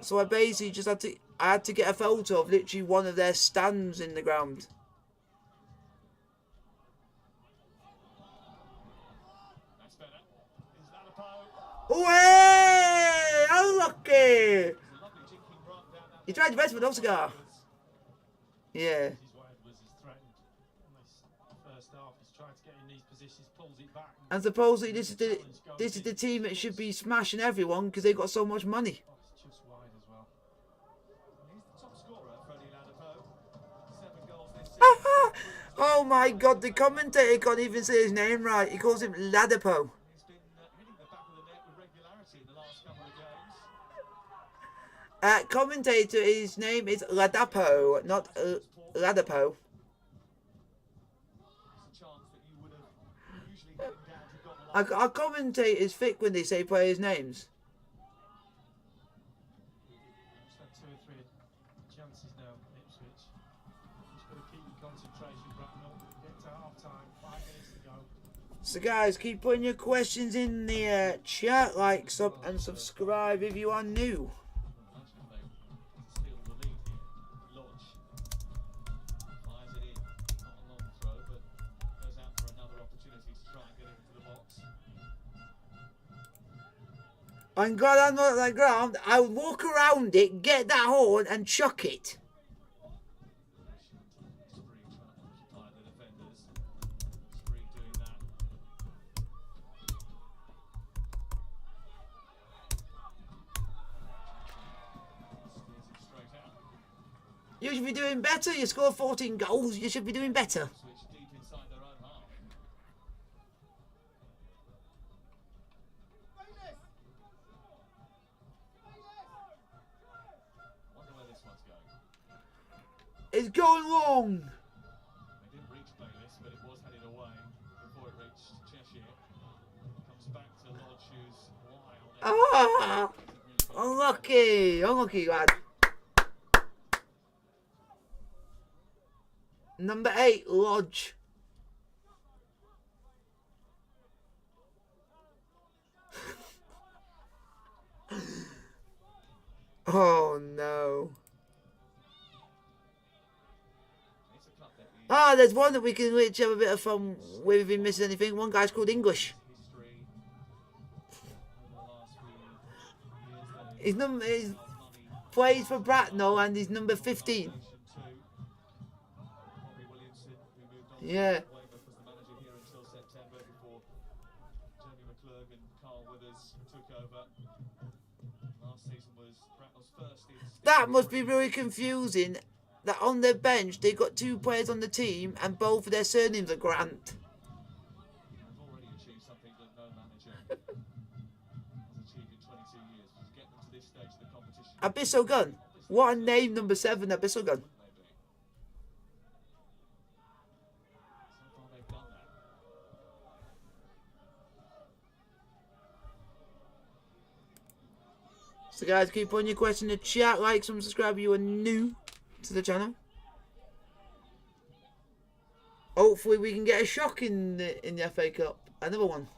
So I basically just had to get a photo of literally one of their stands in the ground. Away! Unlucky! You tried your best with no cigar. Yeah. And supposedly this is the team that should be smashing everyone because they got so much money. Oh my god, the commentator can't even say his name right. He calls him Ladapo. Commentator, his name is Ladapo, not Ladapo. Our commentators thick when they say players' names. Just had 2 or 3 chances now, Ipswich. Just got to keep your concentration, Bracknell. Get to half time, 5 minutes to go. So guys, keep putting your questions in the chat, like, sub and subscribe if you are new. I'm glad I'm not on the ground. I would walk around it, get that horn and chuck it. You should be doing better. You scored 14 goals. You should be doing better. It's going long. It didn't reach Bayliss, but it was headed away before it reached Cheshire. Comes back to Lodge, who's wild. Unlucky. Unlucky, lad. Number 8, Lodge. Oh no. Ah, there's one that we can literally have a bit of fun with if he misses anything. One guy's called English. His number is plays for Bracknell and he's number 15. Yeah. That must be really confusing. That on their bench they got 2 players on the team and both of their surnames are Grant. Abyssal Gun. What a name, number 7, Abyssal Gun. So guys, keep putting your question in the chat, like, subscribe if you are new to the channel. Hopefully we can get a shock in the FA Cup. Another one.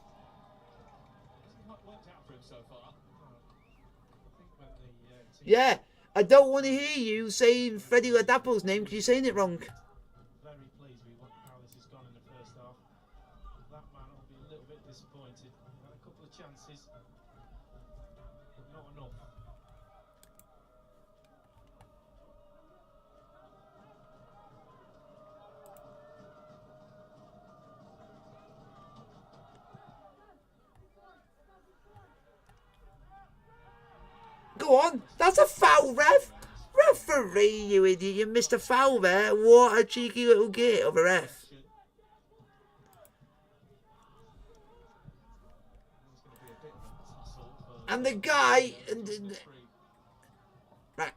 Yeah, I don't want to hear you saying Freddie Ladapo's name because you're saying it wrong. Very pleased with how this has gone in the first half. That man will be a little bit disappointed. Had a couple of chances, but not enough. Go on, that's a foul, Rev. referee, you idiot. You missed a foul there. What a cheeky little git of a ref. And the guy... Right.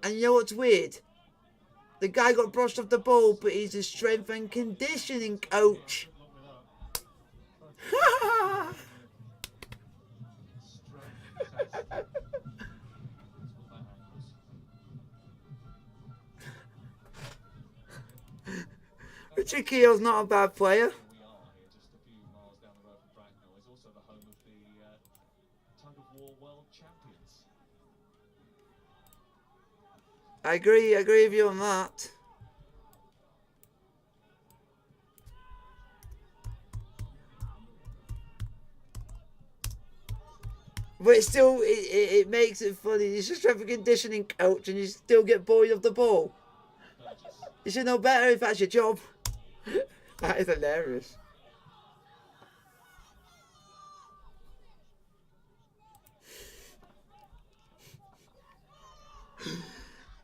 And you know what's weird? The guy got brushed off the ball, but he's a strength and conditioning coach. Richard Keel's not a bad player. We are here, just a few miles down the road from Bracknell. It's also the home of the tug of war world champions. I agree with you on that. But it still, it makes it funny. He's just a conditioning coach and you still get buoyed off the ball. You should know better if that's your job. That is hilarious.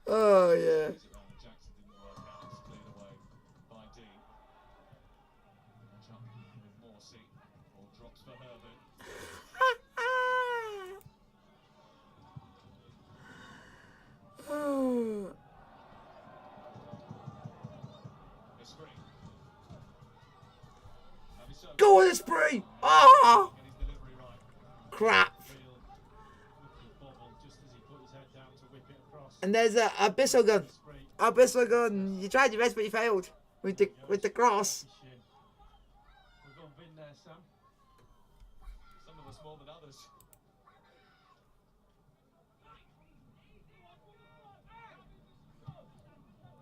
Oh, yeah. Jackson didn't work out. It's cleared away by Dean. Match up with Morsey. Ball drops for Herbert. Oh. It's free. Go on, Esprit! Ah! Get his delivery right. Crap. Real wicked bobble just as he put his head down to whip it across. And there's a Abyssal gun. Spree. Abyssal gun. You tried your best, but you failed with the cross. We've all been there, Sam. Some of us more than others.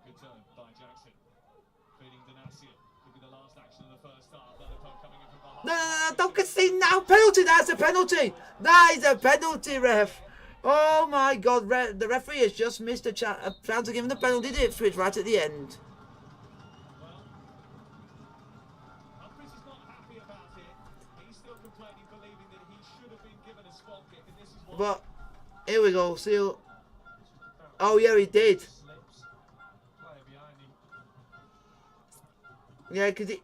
Good turn by Jackson. Feeding Danasia. Could be the last action of the first half. Liverpool coming in from behind. No, don't concede now. Penalty. That's a penalty. That is a penalty, ref. Oh my God, the referee has just missed a chance of giving the penalty to Ipswich right at the end. Well, Humphries is not happy about it. He's still complaining, believing that he should have been given a spot kick, and this is what. But here we go. See. Oh yeah, he did. Slips. Player behind him. Yeah, because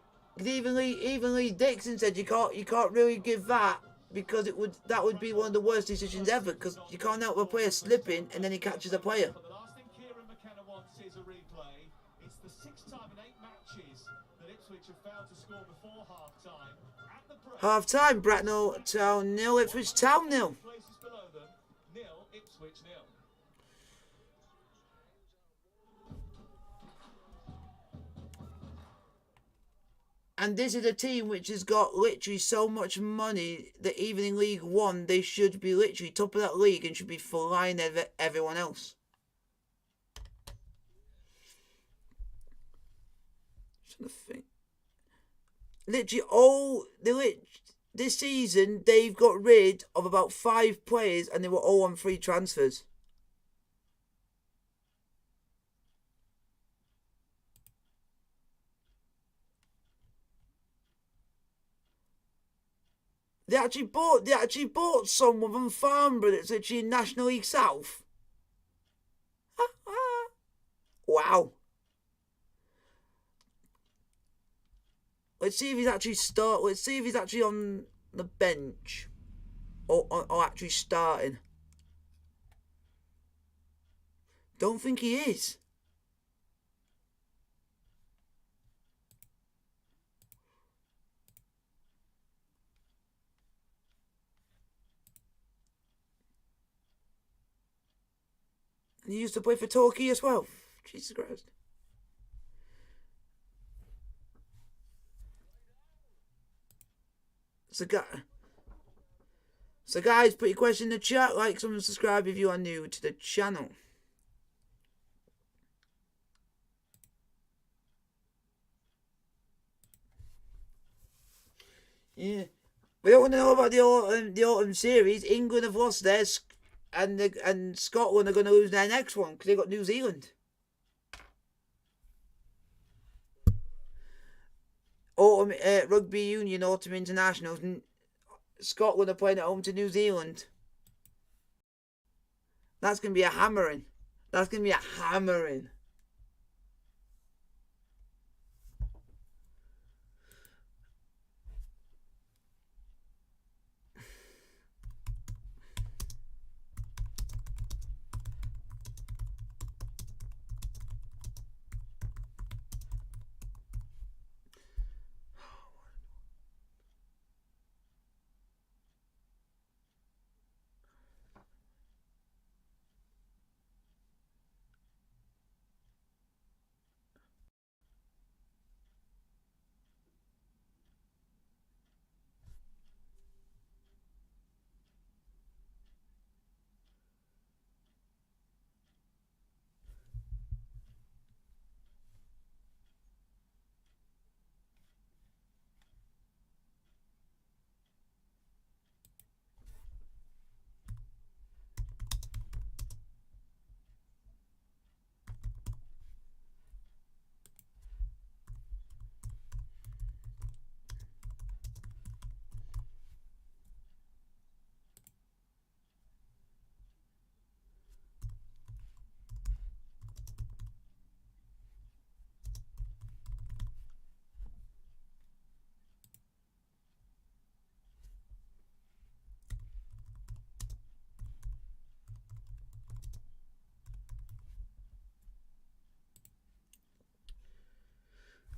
even Lee Dixon said you can't really give that because that would be one of the worst decisions ever because you can't help a player slipping and then he catches a player. But the last thing Kieran McKenna wants is a replay. It's the 6th time in 8 matches that Ipswich have failed to score before half-time. At the break, Half time, Bracknell Town 0, Ipswich Town 0. places below them, 0, Ipswich 0. And this is a team which has got literally so much money that even in League One they should be literally top of that league and should be flying everyone else. Just trying to think. Literally this season they've got rid of about 5 players and they were all on free transfers. They actually bought someone from Farnborough that's actually in National League South. Wow. Let's see if he's actually on the bench or actually starting. Don't think he is. And he used to play for Torquay as well. Jesus Christ. So guys, put your question in the chat, like, comment, and subscribe if you are new to the channel. Yeah. We don't want to know about the autumn series. England have lost theirs. And Scotland are going to lose their next one because they've got New Zealand. Autumn Rugby Union Autumn Internationals. Scotland are playing at home to New Zealand. That's going to be a hammering. That's going to be a hammering.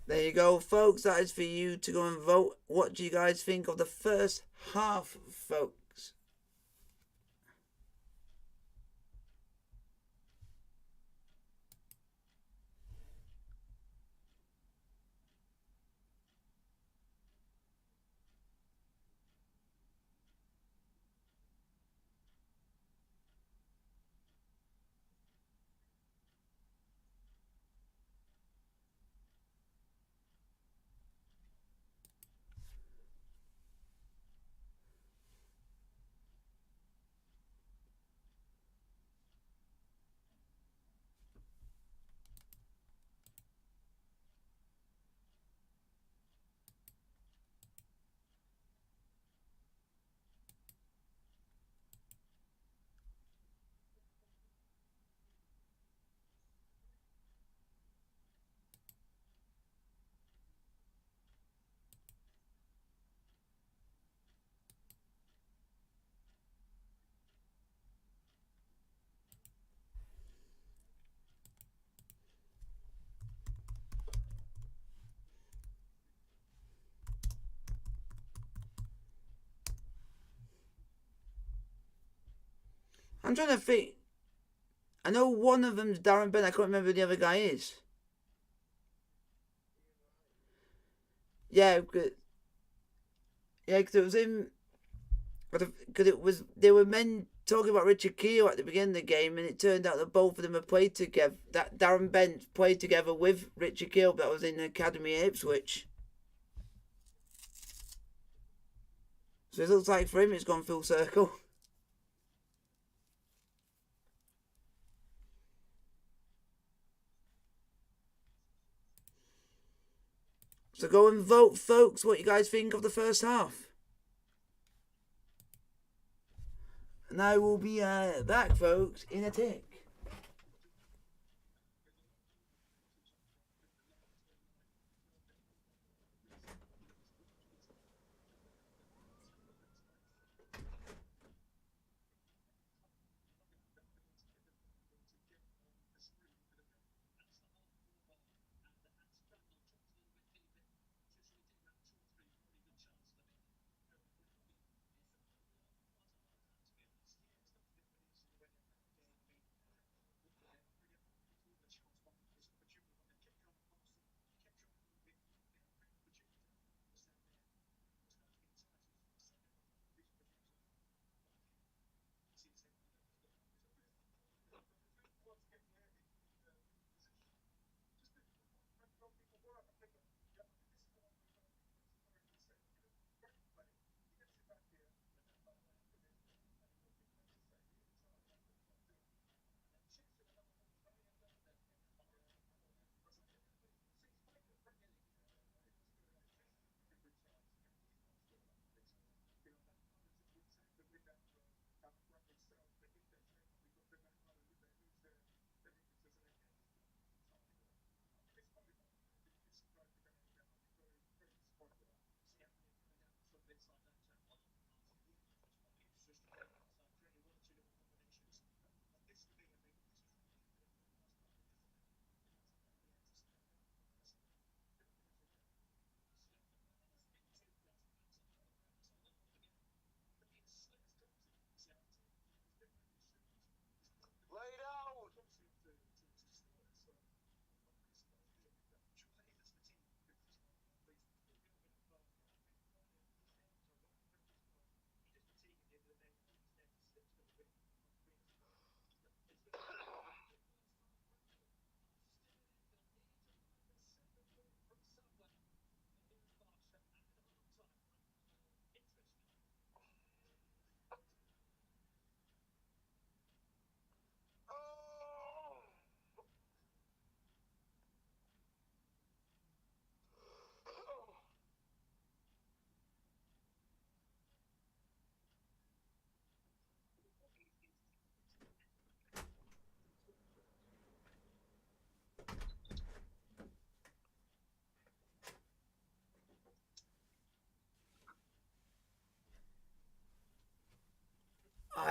There you go, folks. That is for you to go and vote. What do you guys think of the first half, folks? I'm trying to think. I know one of them's Darren Bent. I can't remember who the other guy is. Yeah, because it was him. Because they were men talking about Richard Keogh at the beginning of the game, and it turned out that both of them had played together. That Darren Bent played together with Richard Keogh, that was in the academy at Ipswich. So it looks like for him it's gone full circle. So go and vote, folks, what you guys think of the first half. And I will be back, folks, in a tick.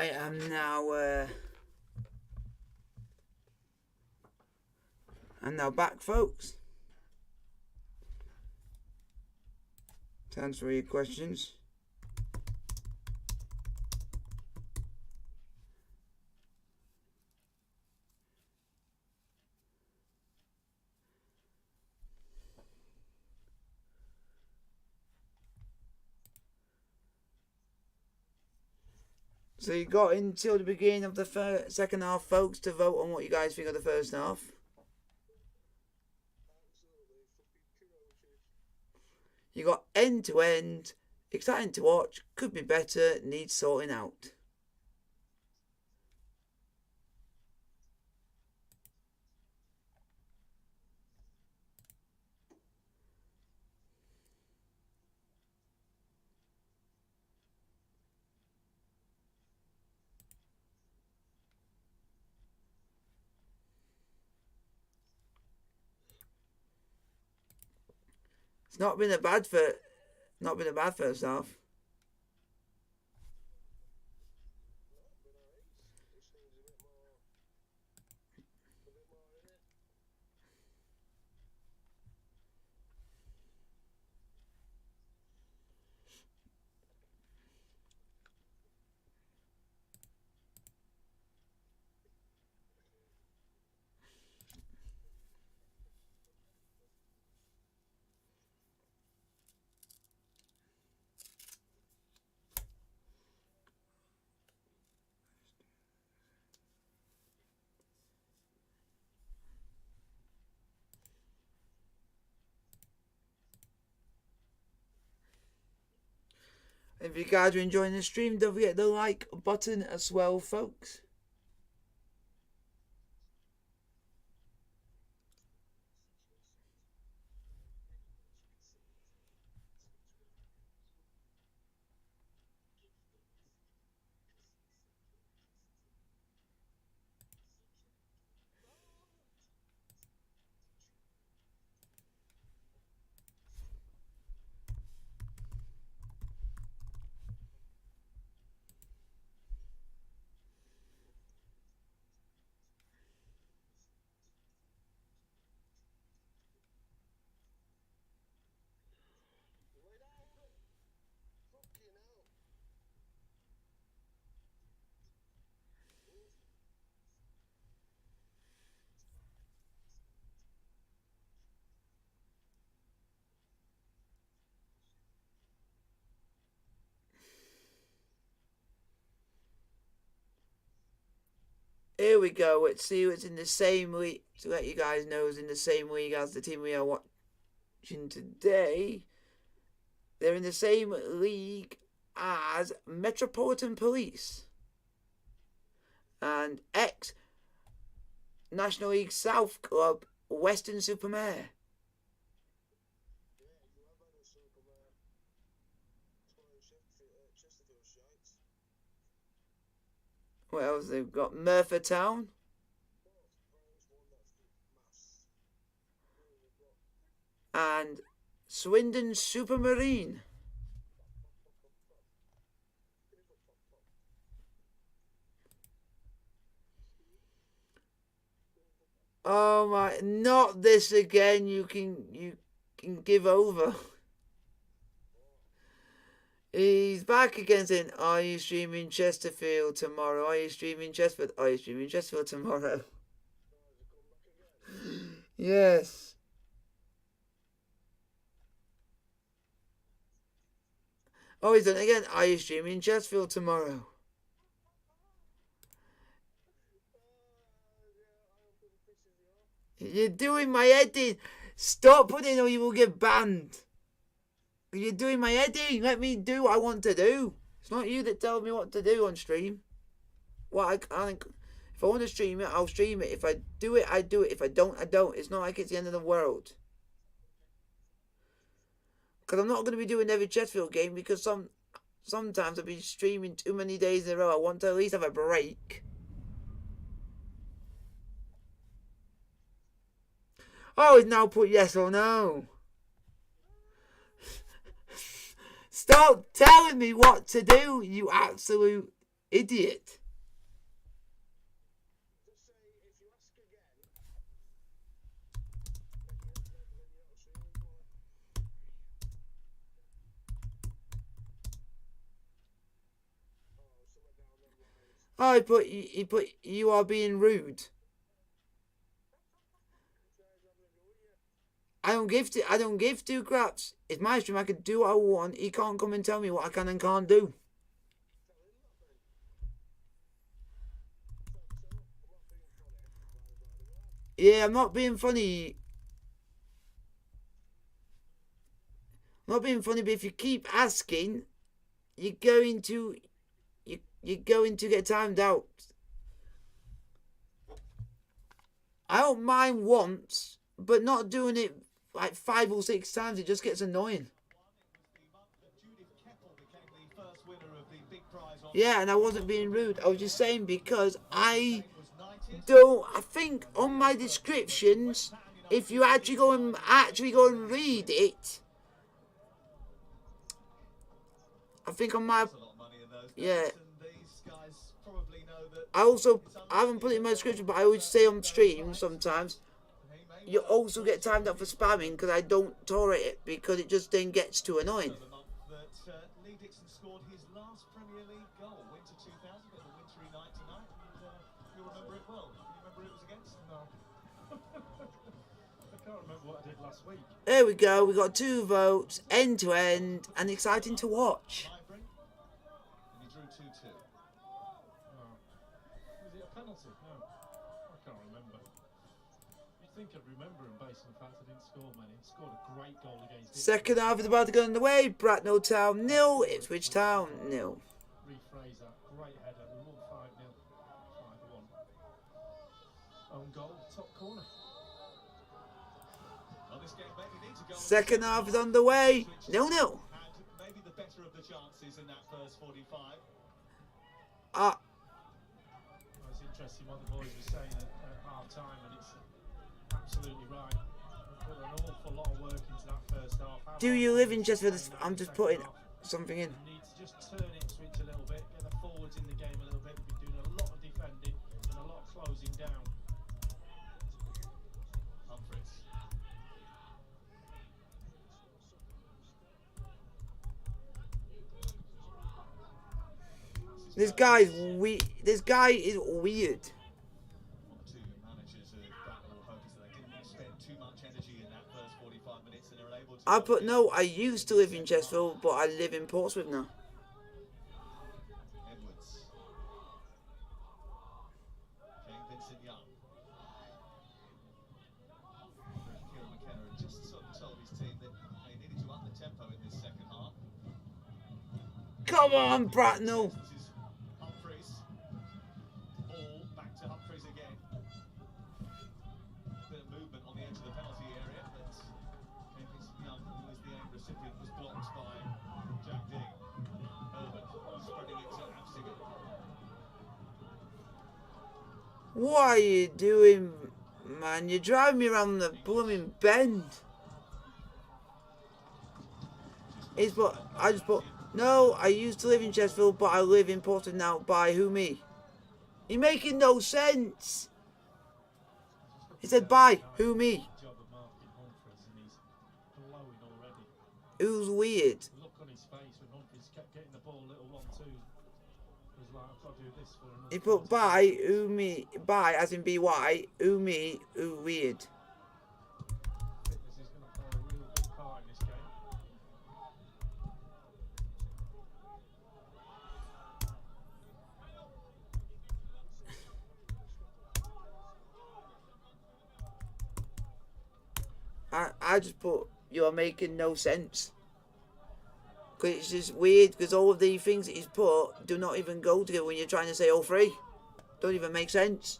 I am now back, folks. To answer your questions. So you got until the beginning of the second half, folks, to vote on what you guys think of the first half. You got end to end, exciting to watch, could be better, needs sorting out. It's not been a bad first half. If you guys are enjoying the stream, don't forget the like button as well, folks. Here we go. Let's see what's in the same league. To let you guys know, it's in the same league as the team we are watching today. They're in the same league as Metropolitan Police and ex-National League South club Western Supermare. What else they've got? Merthyr Town. And Swindon Supermarine. Oh my, not this again. You can give over. He's back again saying, are you streaming Chesterfield tomorrow? Are you streaming Chesterfield? Are you streaming Chesterfield tomorrow? Yes. Oh, he's done it again. Are you streaming Chesterfield tomorrow? You're doing my head in. Stop putting it or you will get banned. You're doing my head in. Let me do what I want to do. It's not you that tell me what to do on stream. Well, if I want to stream it, I'll stream it. If I do it, I do it. If I don't, I don't. It's not like it's the end of the world. Because I'm not going to be doing every Chesterfield game because sometimes I'll be streaming too many days in a row. I want to at least have a break. Oh, it's now put yes or no. Stop telling me what to do, you absolute Idiot. Oh, he put you are being rude. I don't give two craps. It's my stream. I can do what I want. He can't come and tell me what I can and can't do. Yeah, I'm not being funny. I'm not being funny, but if you keep asking, you're going to get timed out. I don't mind once, but not doing it like 5 or 6 times. It just gets annoying. Yeah, and I wasn't being rude. I was just saying because I think on my descriptions, if you actually go and read it, I think on my, yeah. I haven't put it in my description, but I always say on stream sometimes, you also get timed up for spamming because I don't tolerate it because it just then gets too annoying. There we go, we got 2 votes, end to end, and exciting to watch. Was it a penalty? No, I can't remember. You'd think I'd remember him based on the fact I didn't score many. He scored a great goal against Second half is about to get underway. Bracknell Town 0, Ipswich Town 0. Rephrase that. Great header. We won 5-0. 5-1. Own goal, top corner. Second half is underway. 0-0. Maybe the better of the chances in that first 45. It's interesting what the boys were saying at half time, and it's absolutely right. We put an awful lot of work into that first half. Do you live in Chesterfield? I'm just putting something in. We need to just turn it, switch a little bit, get the forwards in the game a little bit. We've been doing a lot of defending and a lot of closing down. This guy is weird. I put no. I used to live in Chesterfield, but I live in Portsmouth now. Come on, Bracknell. What are you doing, man? You're driving me around the blooming bend. No, I used to live in Chesterfield, but I live in Portsmouth now. By who, me? You're making no sense. He said, by who, me? Who's weird? Look on his face when Humphries kept getting the ball, little 1-2. He was like, I've got to do this for another. He put by who, me? By as in by who, me? Who weird? Fitness is going to play a real big part in this game. I just put, you are making no sense. Because it's just weird, because all of the things that he's put do not even go together when you're trying to say all 3. Don't even make sense.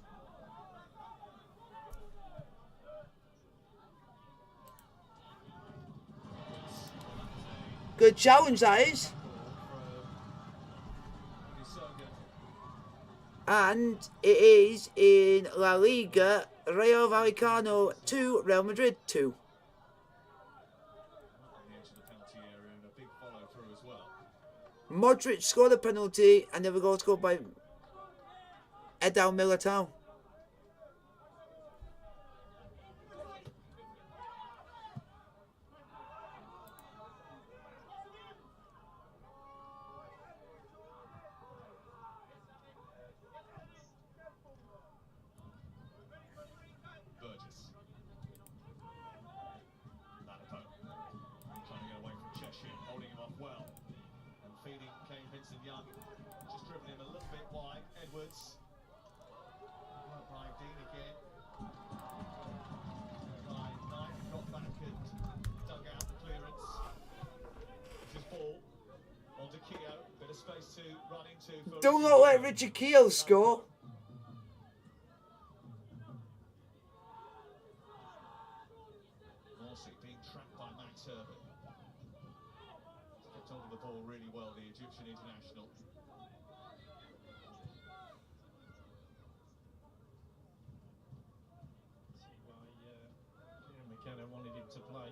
Good challenge, that is. And it is in La Liga, Rayo Vallecano 2, Real Madrid 2. Modric scored a penalty and the other goal scored by Managerial Town. Do not let Richard Keogh score. Being trapped by Max Herbert. Kept hold of the ball really well, the Egyptian international. See why McKenna wanted him to play.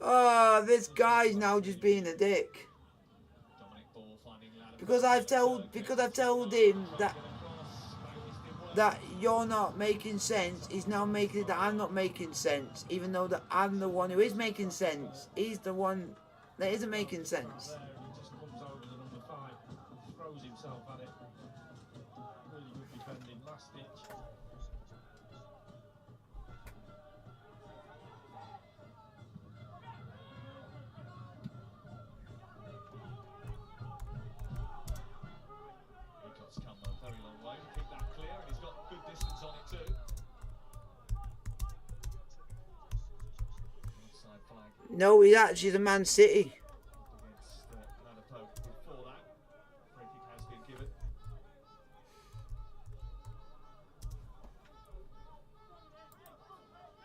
Oh, this guy's now just being a dick. Because I've told him that you're not making sense. He's now making it that I'm not making sense, even though that I'm the one who is making sense. He's the one that isn't making sense. He just comes over the number 5, throws himself at it. Really good defending, last ditch. Come a very long way to keep that clear, and he's got good distance on it too. Offside flag. No, he's actually the Man City. Against Ladapo. Before that, free kick has been given.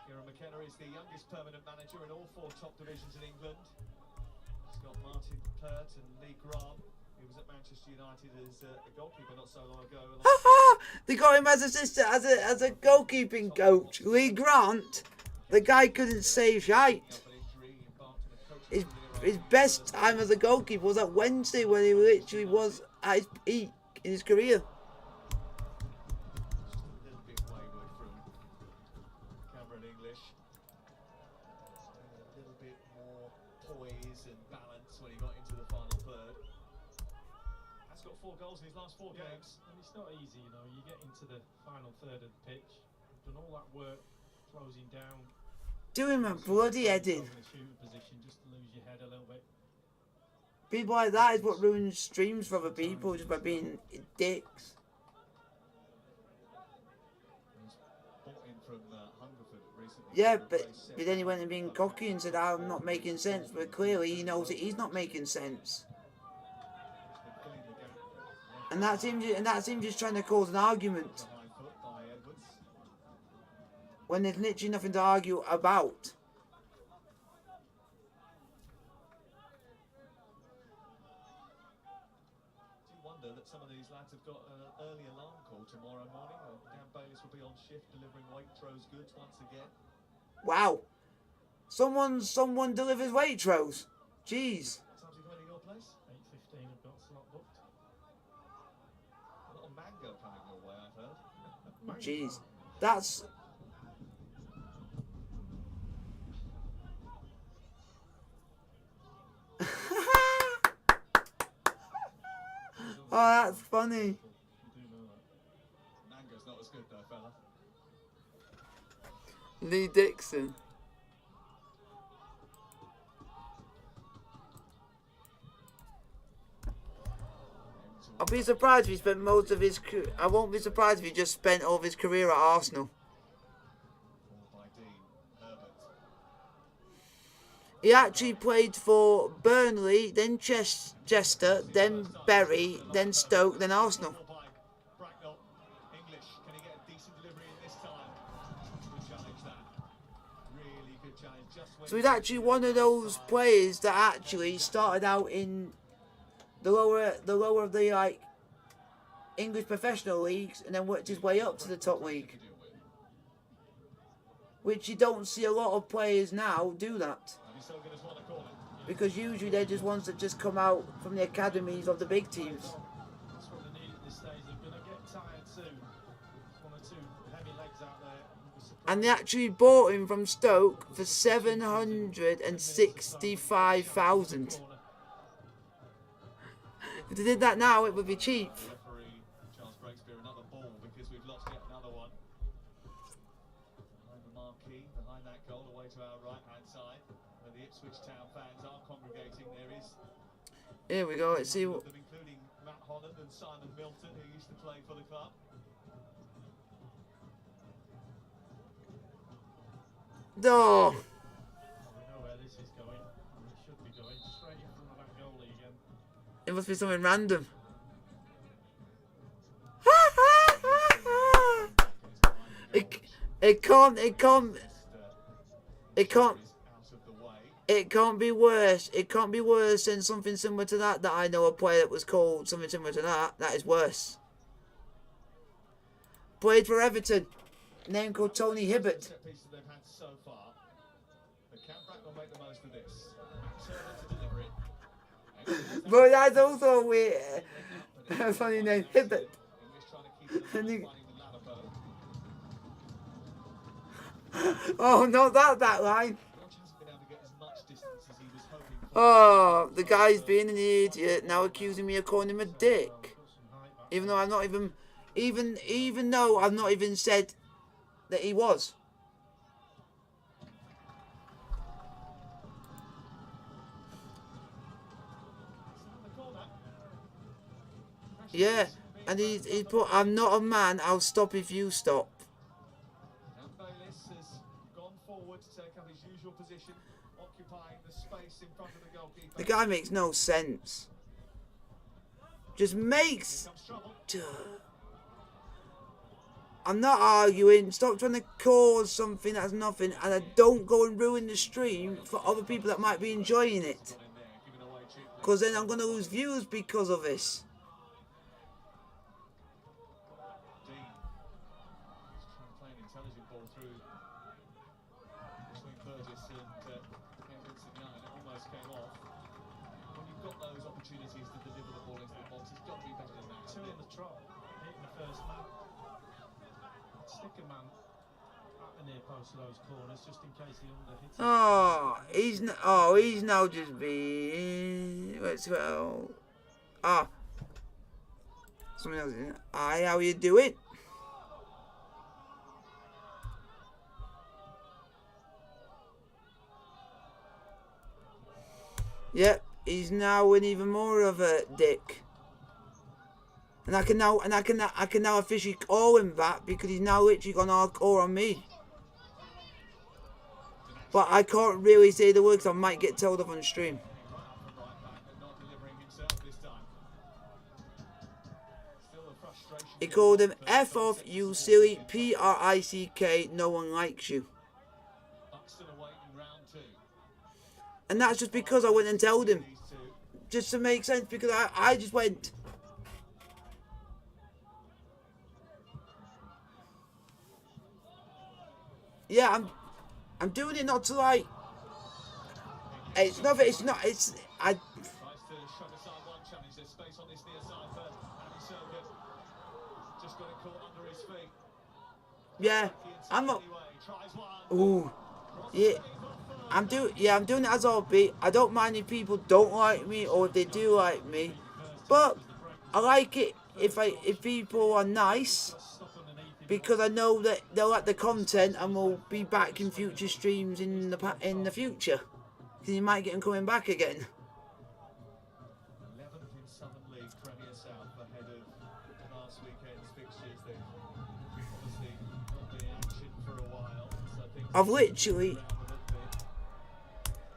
Kieran McKenna is the youngest permanent manager in all 4 top divisions in England. He's got Martin Pert and Lee Grant. He was at Manchester United as a goalkeeper not so long ago. They got him as assistant, as a goalkeeping coach. Lee Grant, the guy couldn't save shite. His best time as a goalkeeper was at Wednesday, when he literally was at his peak in his career. Just a little bit wayward from Cameron English. A little bit more poise and balance when he got into the final third. Has got 4 goals in his last 4 games. And it's not easy, you know. You get into the final third of the pitch, done all that work, closing down. Doing my bloody head in. In a shooting position just to lose your head a little bit. People like that is what ruins streams for other people, just by being dicks. Bought in from Hungerford recently. Yeah, but then he went and being cocky and said, I'm not making sense. But clearly he knows that he's not making sense. And that's him just trying to cause an argument. When there's literally nothing to argue about. Do you wonder that some of these lads have got an early alarm call tomorrow morning? Dan Bayliss will be on shift delivering Waitrose goods once again. Wow. Someone delivers Waitrose. Jeez. What time's he going to your place? 8:15, I've got a slot booked. A lot of mango coming your way, I've heard. Jeez. That's... Oh, that's funny. You do know that. Mango's not as good though, fella. Lee Dixon. I'll be surprised if he spent most of his... I won't be surprised if he just spent all of his career at Arsenal. By Dean Herbert. He actually played for Burnley, then Chester, then Bury, then Stoke, then Arsenal. By Bracknell. English, can he get a decent delivery in this time? Good challenge that. Really good challenge. Just when So he's actually one of those players that actually started out in the lower of the like English professional leagues and then worked his way up to the top league. Which you don't see a lot of players now do that. He's so good as what they call it. because usually they're just ones that just come out from the academies of the big teams. That's what they need at this stage. They're going to get tired soon. One or two heavy legs out there. And they actually bought him from Stoke for 765,000. If they did that now, it would be cheap. Another ball because we've lost yet another one. Behind the marquee, behind that goal, away to our right-hand side, where the Ipswich Town fans are congregating. There is. Here we go. Let's see what. Including Matt Holland and Simon Milton, who used to play for the club. Oh. We know where this is going. It should be going straight in front of that goalie again. It must be something random. It can't be worse. It can't be worse than something similar to that I know a player that was called something similar to that. That is worse. Played for Everton. Name called Tony Hibbert. But that's also weird. Funny name, Hibbert. Oh, not that line. Oh, the guy's being an idiot, now accusing me of calling him a dick. Even though I've not even though I've not even said that he was. Yeah, and he put, I'm not a man, I'll stop if you stop. The guy makes no sense. Just makes... I'm not arguing. Stop trying to cause something that's nothing, and I don't go and ruin the stream for other people that might be enjoying it. Because then I'm going to lose views because of this. He's now just being. Well, something else. Hi, how you doing? Yep, he's now an even more of a dick. And I can now officially call him that because he's now literally gone hardcore on me. But I can't really say the words, I might get told off on stream. He called him F off, you silly, P-R-I-C-K, no one likes you. And that's just because I went and told him. Just to make sense, because I just went. Yeah, I'm doing it not to like. It's not. It's not. It's I. Yeah, I'm not. Ooh, yeah. I'm doing it as I'll be. I don't mind if people don't like me or if they do like me, but I like it if people are nice. Because I know that they'll like the content and we'll be back in future streams in the future. Because you might get them coming back again. 11th in Southern League Premier South ahead of last weekend's fixtures. They've obviously not been in action for a while. So I think I've literally...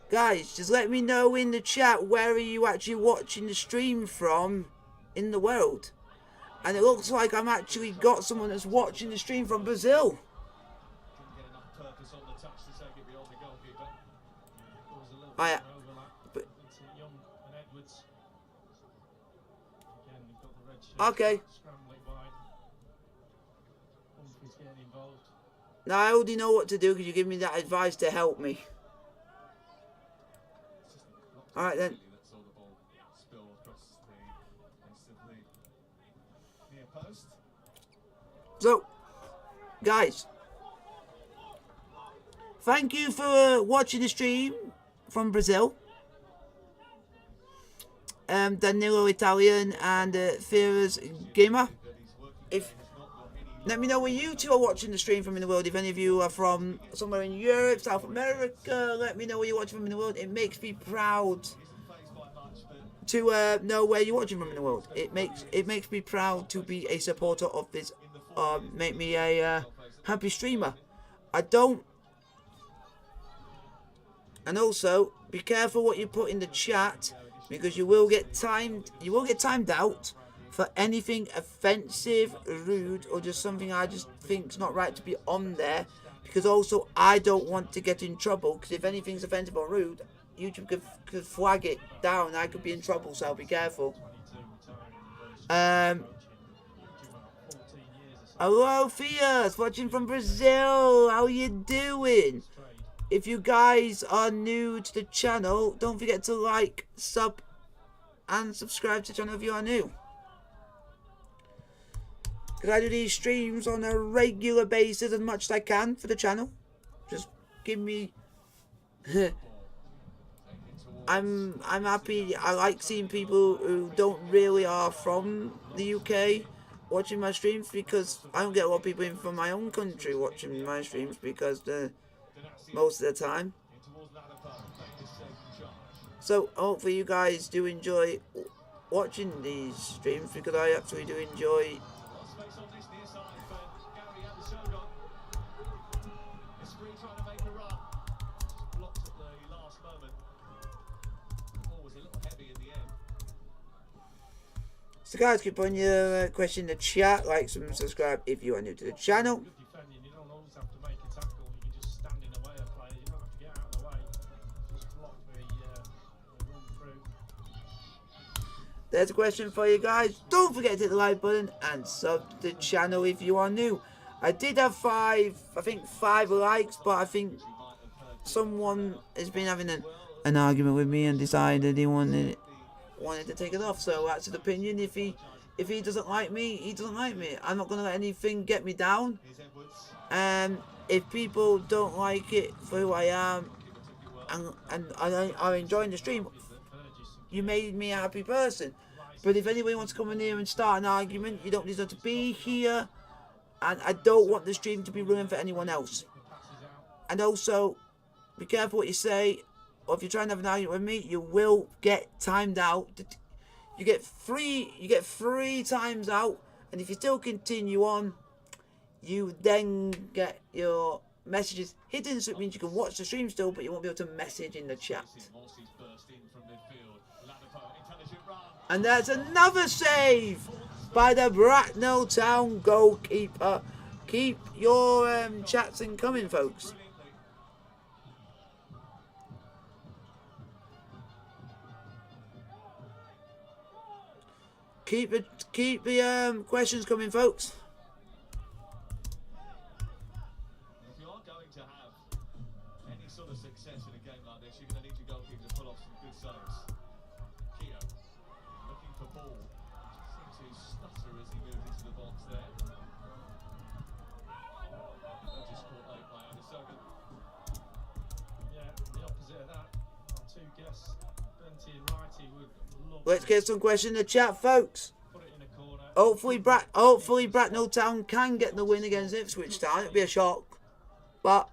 Guys, just let me know in the chat where are you actually watching the stream from in the world. And it looks like I'm actually got someone that's watching the stream from Brazil. Okay. Now I already know what to do because you give me that advice to help me. All right then. That saw the ball spill across the base of the near post. So, guys, thank you for watching the stream from Brazil. Danilo Italian and Fearless Gamer. Let me know where you two are watching the stream from in the world. If any of you are from somewhere in Europe, South America, let me know where you're watching from in the world. It makes me proud to know where you're watching from in the world. It makes me proud to be a supporter of this. Make me a happy streamer. I don't. And also, be careful what you put in the chat, because you will get timed out for anything offensive, rude, or just something I just think's not right to be on there. Because also, I don't want to get in trouble, because if anything's offensive or rude, YouTube could flag it down. I could be in trouble, so I'll be careful. Hello, Fias, watching from Brazil. How you doing? If you guys are new to the channel, don't forget to like, sub, and subscribe to the channel if you are new. Because I do these streams on a regular basis as much as I can for the channel. Just give me... I'm happy. I like seeing people who don't really are from the UK watching my streams, because I don't get a lot of people in from my own country watching my streams, because most of the time. So hopefully you guys do enjoy watching these streams, because I actually do enjoy. So guys, keep on your question in the chat, like, subscribe if you are new to the channel. There's a question for you guys. Don't forget to hit the like button and sub to the channel if you are new. I did have five likes, but I think someone has been having an argument with me and decided he wanted to take it off. So that's his opinion. If he doesn't like me, he doesn't like me. I'm not gonna let anything get me down. If people don't like it for who I am and are enjoying the stream, you made me a happy person. But if anybody wants to come in here and start an argument, you don't deserve to be here. And I don't want the stream to be ruined for anyone else. And also, be careful what you say. Or if you're trying to have an argument with me, you will get timed out. You get three times out. And if you still continue on, you then get your messages hidden. So it means you can watch the stream still, but you won't be able to message in the chat. And there's another save by the Bracknell Town goalkeeper. Keep your chats in coming, folks. Keep the questions coming, folks. If you are going to have any sort of success in a game like this, you're going to need your goalkeeper to pull off some good saves. Keogh looking for ball. Just seemed to stutter as he moved into the box there. Just caught out by Anderson. Yeah, the opposite of that. Our two guests, Benty and Righty, would love. Let's get some questions in the chat, folks. Put it in a corner. Hopefully Bracknell Town can get the win against Ipswich Town. It'd be a shock, but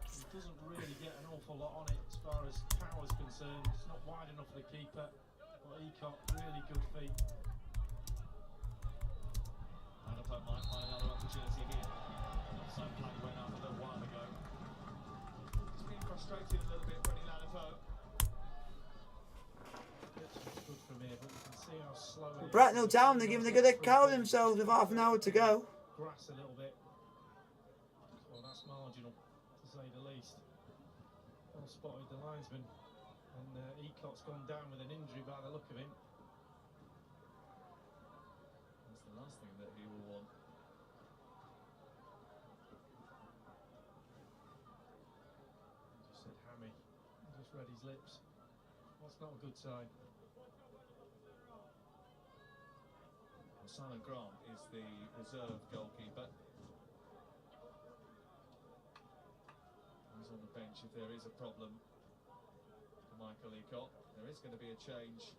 It doesn't really get an awful lot on it as far as power's concerned. It's not wide enough for the keeper, but he got really good feet. Ladapo might find another opportunity here. Some play went up a little while ago. He's been frustrated a little bit, Brenny Ladapo. It's good from here, but you can see how slow it is. Bracknell Town, they're giving a good account of themselves with half an hour to go. Grass a little bit. Well, that's marginal, to say the least. Well spotted the linesman, and Ecott's gone down with an injury by the look of him. That's the last thing that he will want. He just said hammy. He just read his lips. That's not a good sign. Well, Simon Grant is the reserve goalkeeper. He's on the bench if there is a problem for Michael Leacock. There is going to be a change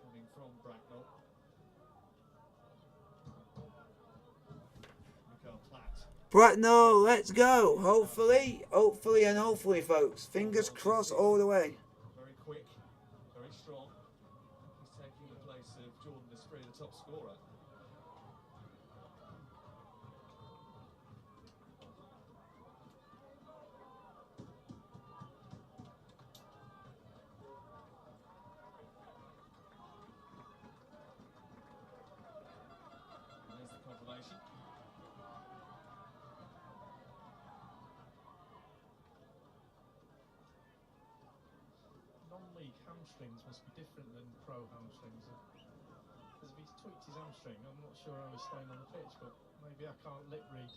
coming from Bracknell. Bracknell, let's go. Hopefully, folks. Fingers crossed all the way. Very quick, very strong. He's taking the place of Jordan Desprez, the top scorer. There's the confirmation. Non-league hamstrings must be different than pro hamstrings. Because if he's tweaked his hamstring, I'm not sure how he's staying on the pitch, but maybe I can't lip read.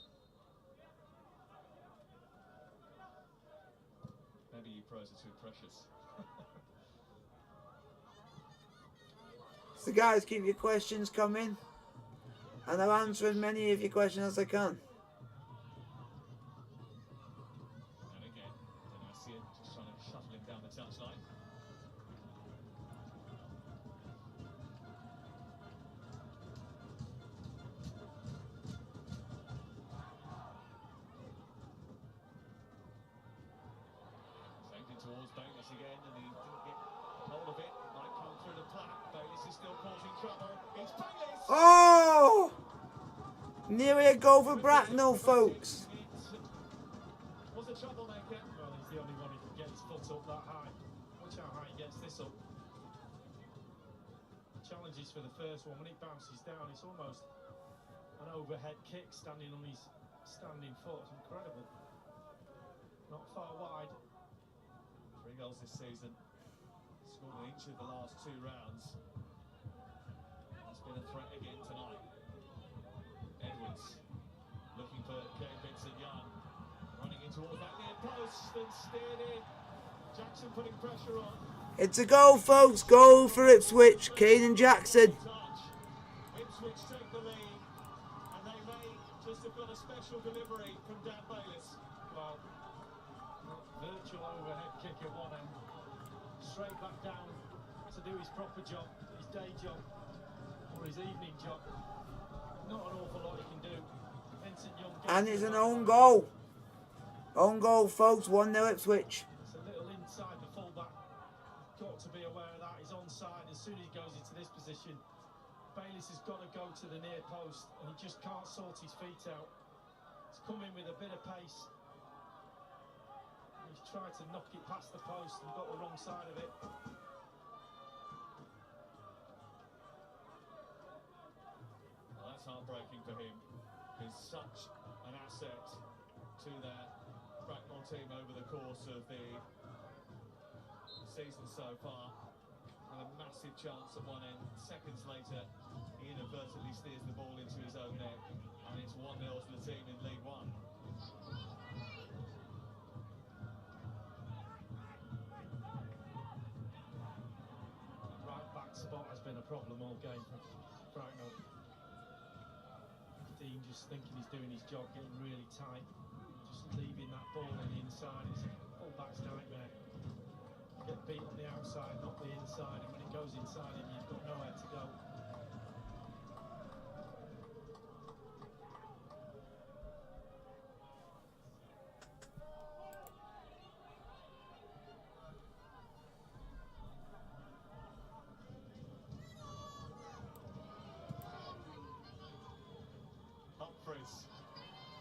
Maybe you pros are too precious. So guys, keep your questions coming, and I'll answer as many of your questions as I can. And again, then I see it just trying to shuffle him down the touchline. Saved it towards Bayless again, and he didn't get hold of it. Might come through the Platt. Bayless is still causing trouble. It's Bayless! Oh! Nearly a goal for Bracknell, folks. It was a troublemaker. Well, he's the only one who can get his foot up that high. Watch how high he gets this up. Challenges for the first one. When it bounces down, it's almost an overhead kick standing on his standing foot. It's incredible. Not far wide. 3 goals this season. Scored in each of the last 2 rounds. He's been a threat again tonight. Edwards looking for Kane Vincent-Young. Running in towards that near post and steered in. Jackson putting pressure on. It's a goal, folks. Goal for Ipswich. Kane and Jackson. Ipswich take the lead, and they may just have got a special delivery from Dan Bayless. Well, virtual overhead kick at one end. Straight back down to do his proper job, his day job, or his evening job. Not an awful lot he can do. Vincent-Young. And it's an own goal. Own goal, folks. 1-0 Ipswich. It's a little inside the fullback. Got to be aware of that. He's onside as soon as he goes into this position. Bayless has got to go to the near post, and he just can't sort his feet out. He's come in with a bit of pace. He's tried to knock it past the post and got the wrong side of it. Well, that's heartbreaking for him. He's such an asset to that Bracknell team over the course of the season so far. And a massive chance at one end. Seconds later, he inadvertently steers the ball into his own net, and it's 1-0 to the team in League One. Right back spot has been a problem all game for Bracknell. Dean just thinking he's doing his job, getting really tight, just leaving that ball on the inside. It's a fullback's nightmare. Get beat on the outside, not the inside, and when it goes inside him, you've got nowhere to go. Humphreys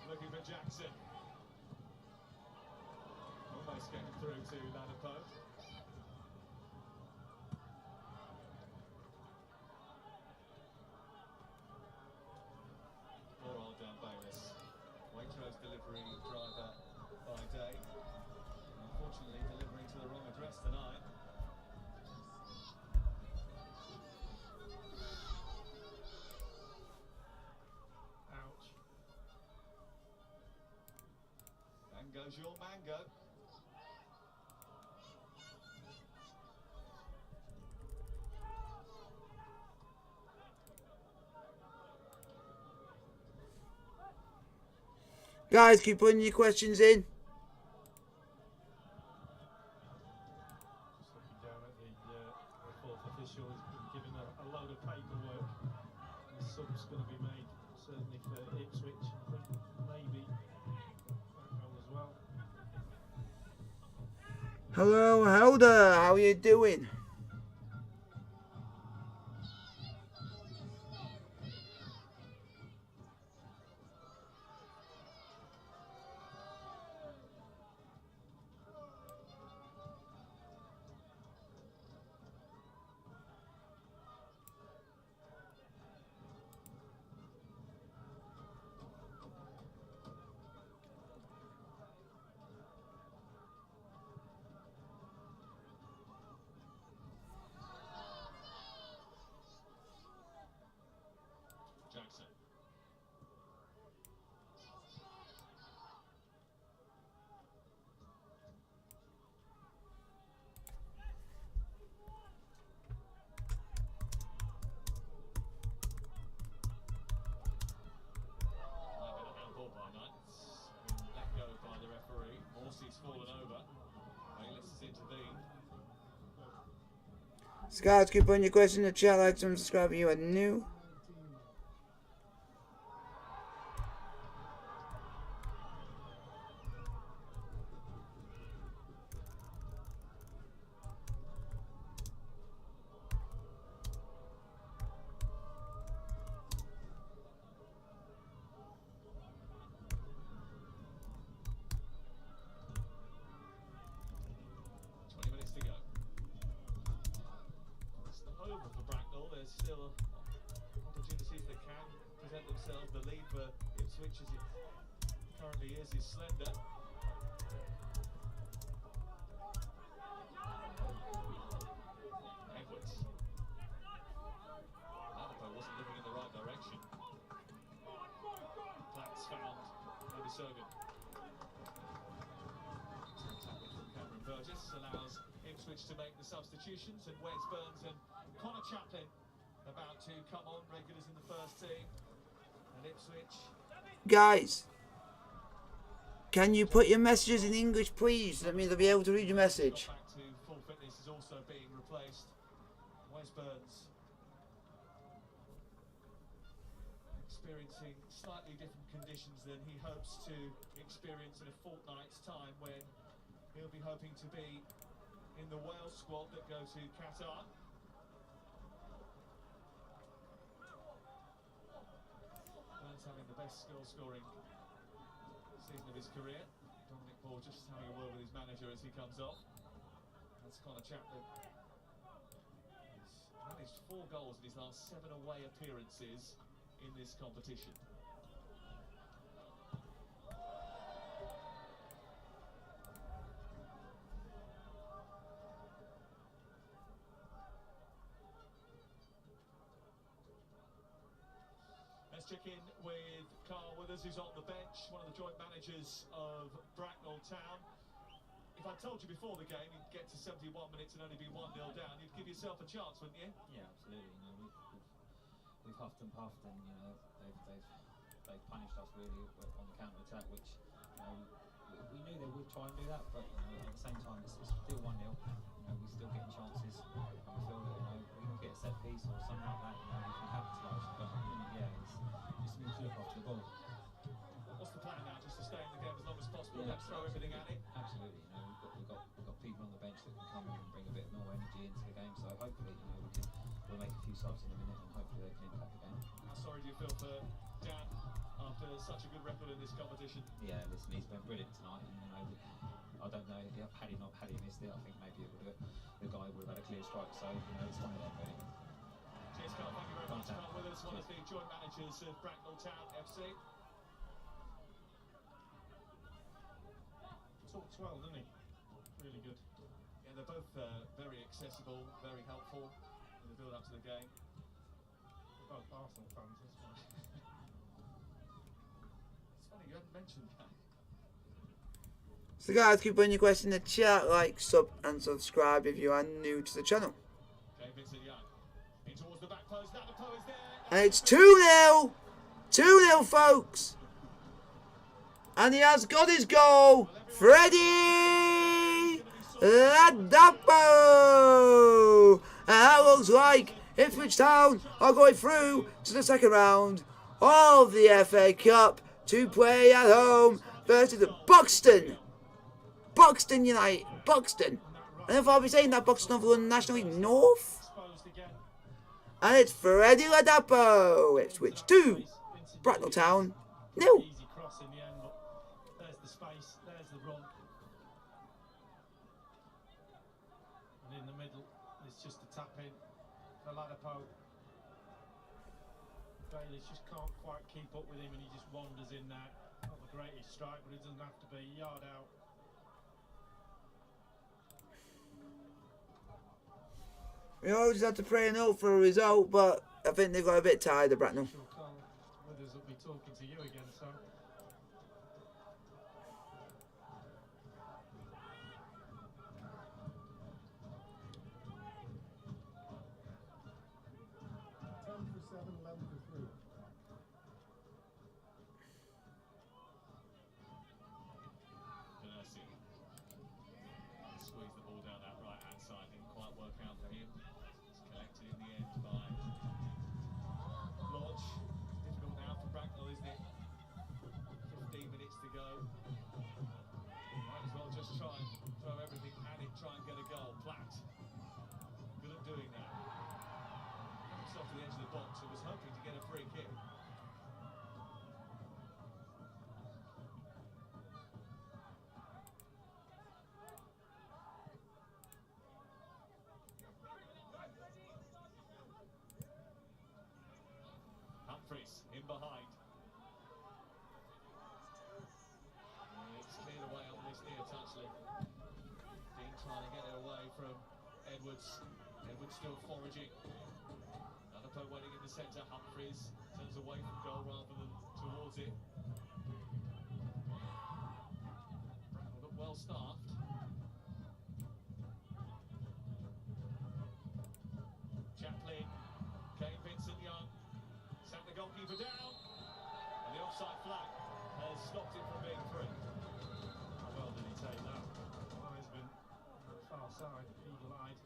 looking for Jackson. Almost getting through to Ladapo. Poor old Dan Bayless. Waitrose delivery driver by day. Unfortunately, delivering to the wrong address tonight. Ouch. And goes your mango. Guys, keep putting your questions in. Just looking down at the fourth official, he's been given a load of paperwork. The sub's going to be made, certainly for Ipswich. I think maybe Bracknell as well. Hello, Helder. How are you doing? Jackson. Handball by Knights. Let go by the referee. Morsey's fallen over. Bayless has intervened. So guys, keep putting your questions in the chat. Like, subscribe if you are new. Over for Bracknell, there's still opportunities that can present themselves. The lead for Ipswich as it currently is slender. Edwards. Ladapo wasn't looking in the right direction. Platts found Obisogan. Tackle from Cameron Burgess allows Ipswich to make the substitutions, and Wes Burns and Connor Chaplin about to come on, regulars in the first team. And Ipswich. Guys, can you put your messages in English, please? That means I'll be able to read your message. Back to full fitness is also being replaced. Wes Burns experiencing slightly different conditions than he hopes to experience in a fortnight's time, when he'll be hoping to be in the Wales squad that go to Qatar. Burns having the best goal-scoring season of his career. Dominic Ball just having a word with his manager as he comes off. That's Connor Chaplin. He's managed 4 goals in his last 7 away appearances in this competition. Let's check in with Carl Withers, who's on the bench, one of the joint managers of Bracknell Town. If I told you before the game you'd get to 71 minutes and only be 1-0 down, you'd give yourself a chance, wouldn't you? Yeah, absolutely. You know, we've huffed and puffed, and you know they've punished us really on the counter attack, which we knew they would try and do that, but you know, at the same time it's still 1-0. You know, we're still getting chances, and we feel that we can get a set piece or something like that. You know, we can capitalise, but yeah, just need to look after the ball. What's the plan now? Just to stay in the game as long as possible, Yeah, let's throw everything at it? Absolutely. You know, we've got people on the bench that can come in and bring a bit more energy into the game. So hopefully, you know, we'll make a few subs in a minute, and hopefully they can impact the game. How sorry do you feel for Dan after such a good record in this competition? Yeah, listen, he's been brilliant tonight, and you know, I don't know, had he missed it, I think maybe the guy would have had a clear strike. So you know, it's one of them really. Cheers, Carl. Thank you very much. Carl Withers, one of the joint managers of Bracknell Town FC. Talks well, doesn't he? Really good. Yeah, they're both very accessible, very helpful in the build-up to the game. We're both Arsenal fans, that's why. It's funny you hadn't mentioned that. So guys, keep putting your questions in the chat. Like, sub and subscribe if you are new to the channel. Okay, Vincent Young. In towards the back post. Ladapo is there. And it's 2-0. 2-0, folks. And he has got his goal. Freddie Ladapo. And that looks like Ipswich Town are going through to the second round of the FA Cup to play at home versus Buxton. Buxton United. Buxton. I don't know if I'll be saying that. Buxton of London National League North. And it's Freddie Ladapo. Ipswich 2. Bracknell Town 0. Easy cross in the end, but there's the space, there's the run. And in the middle, it's just a tap in for Ladapo. Bailey just can't quite keep up with him and he just wanders in there. Not the greatest strike, but it doesn't have to be a yard out. We always have to pray and hope for a result, but I think they got a bit tired of Bracknell. Carl Withers will be talking to you again, so. Squeeze the ball down that right hand side, didn't quite work out for him. It's collected in the end by Lodge. Difficult now for Bracknell, isn't it? 15 minutes to go. Might as well just try and throw everything at it, try and get a goal. Platt. Good at doing that. It's off to the edge of the box and was hoping to get a free kick. In behind. And it's cleared away on this near touch line. Dean trying to get it away from Edwards. Edwards still foraging. Another poke waiting in the centre. Humphries turns away from goal rather than towards it. Bracknell look well staffed. Chaplin. Kane Vincent Young. Sat the goalkeeper down, and the offside flag has stopped it from being free. How well did he take that? Wiseman on the far side, eagle-eyed.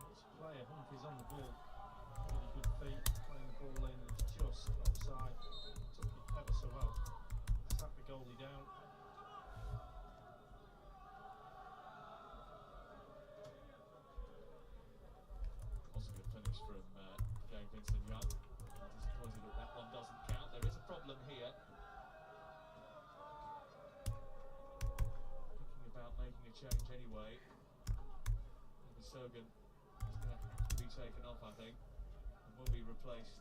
This player, Humphries on the ball. Really good feet, playing the ball in, and it's just offside. Took it ever so well. Sat the goalie down. Good finish from Dave Vincent Young. Disappointed that that one doesn't count. There is a problem here. Thinking about making a change anyway. Sogan is going to have to be taken off, I think, and will be replaced.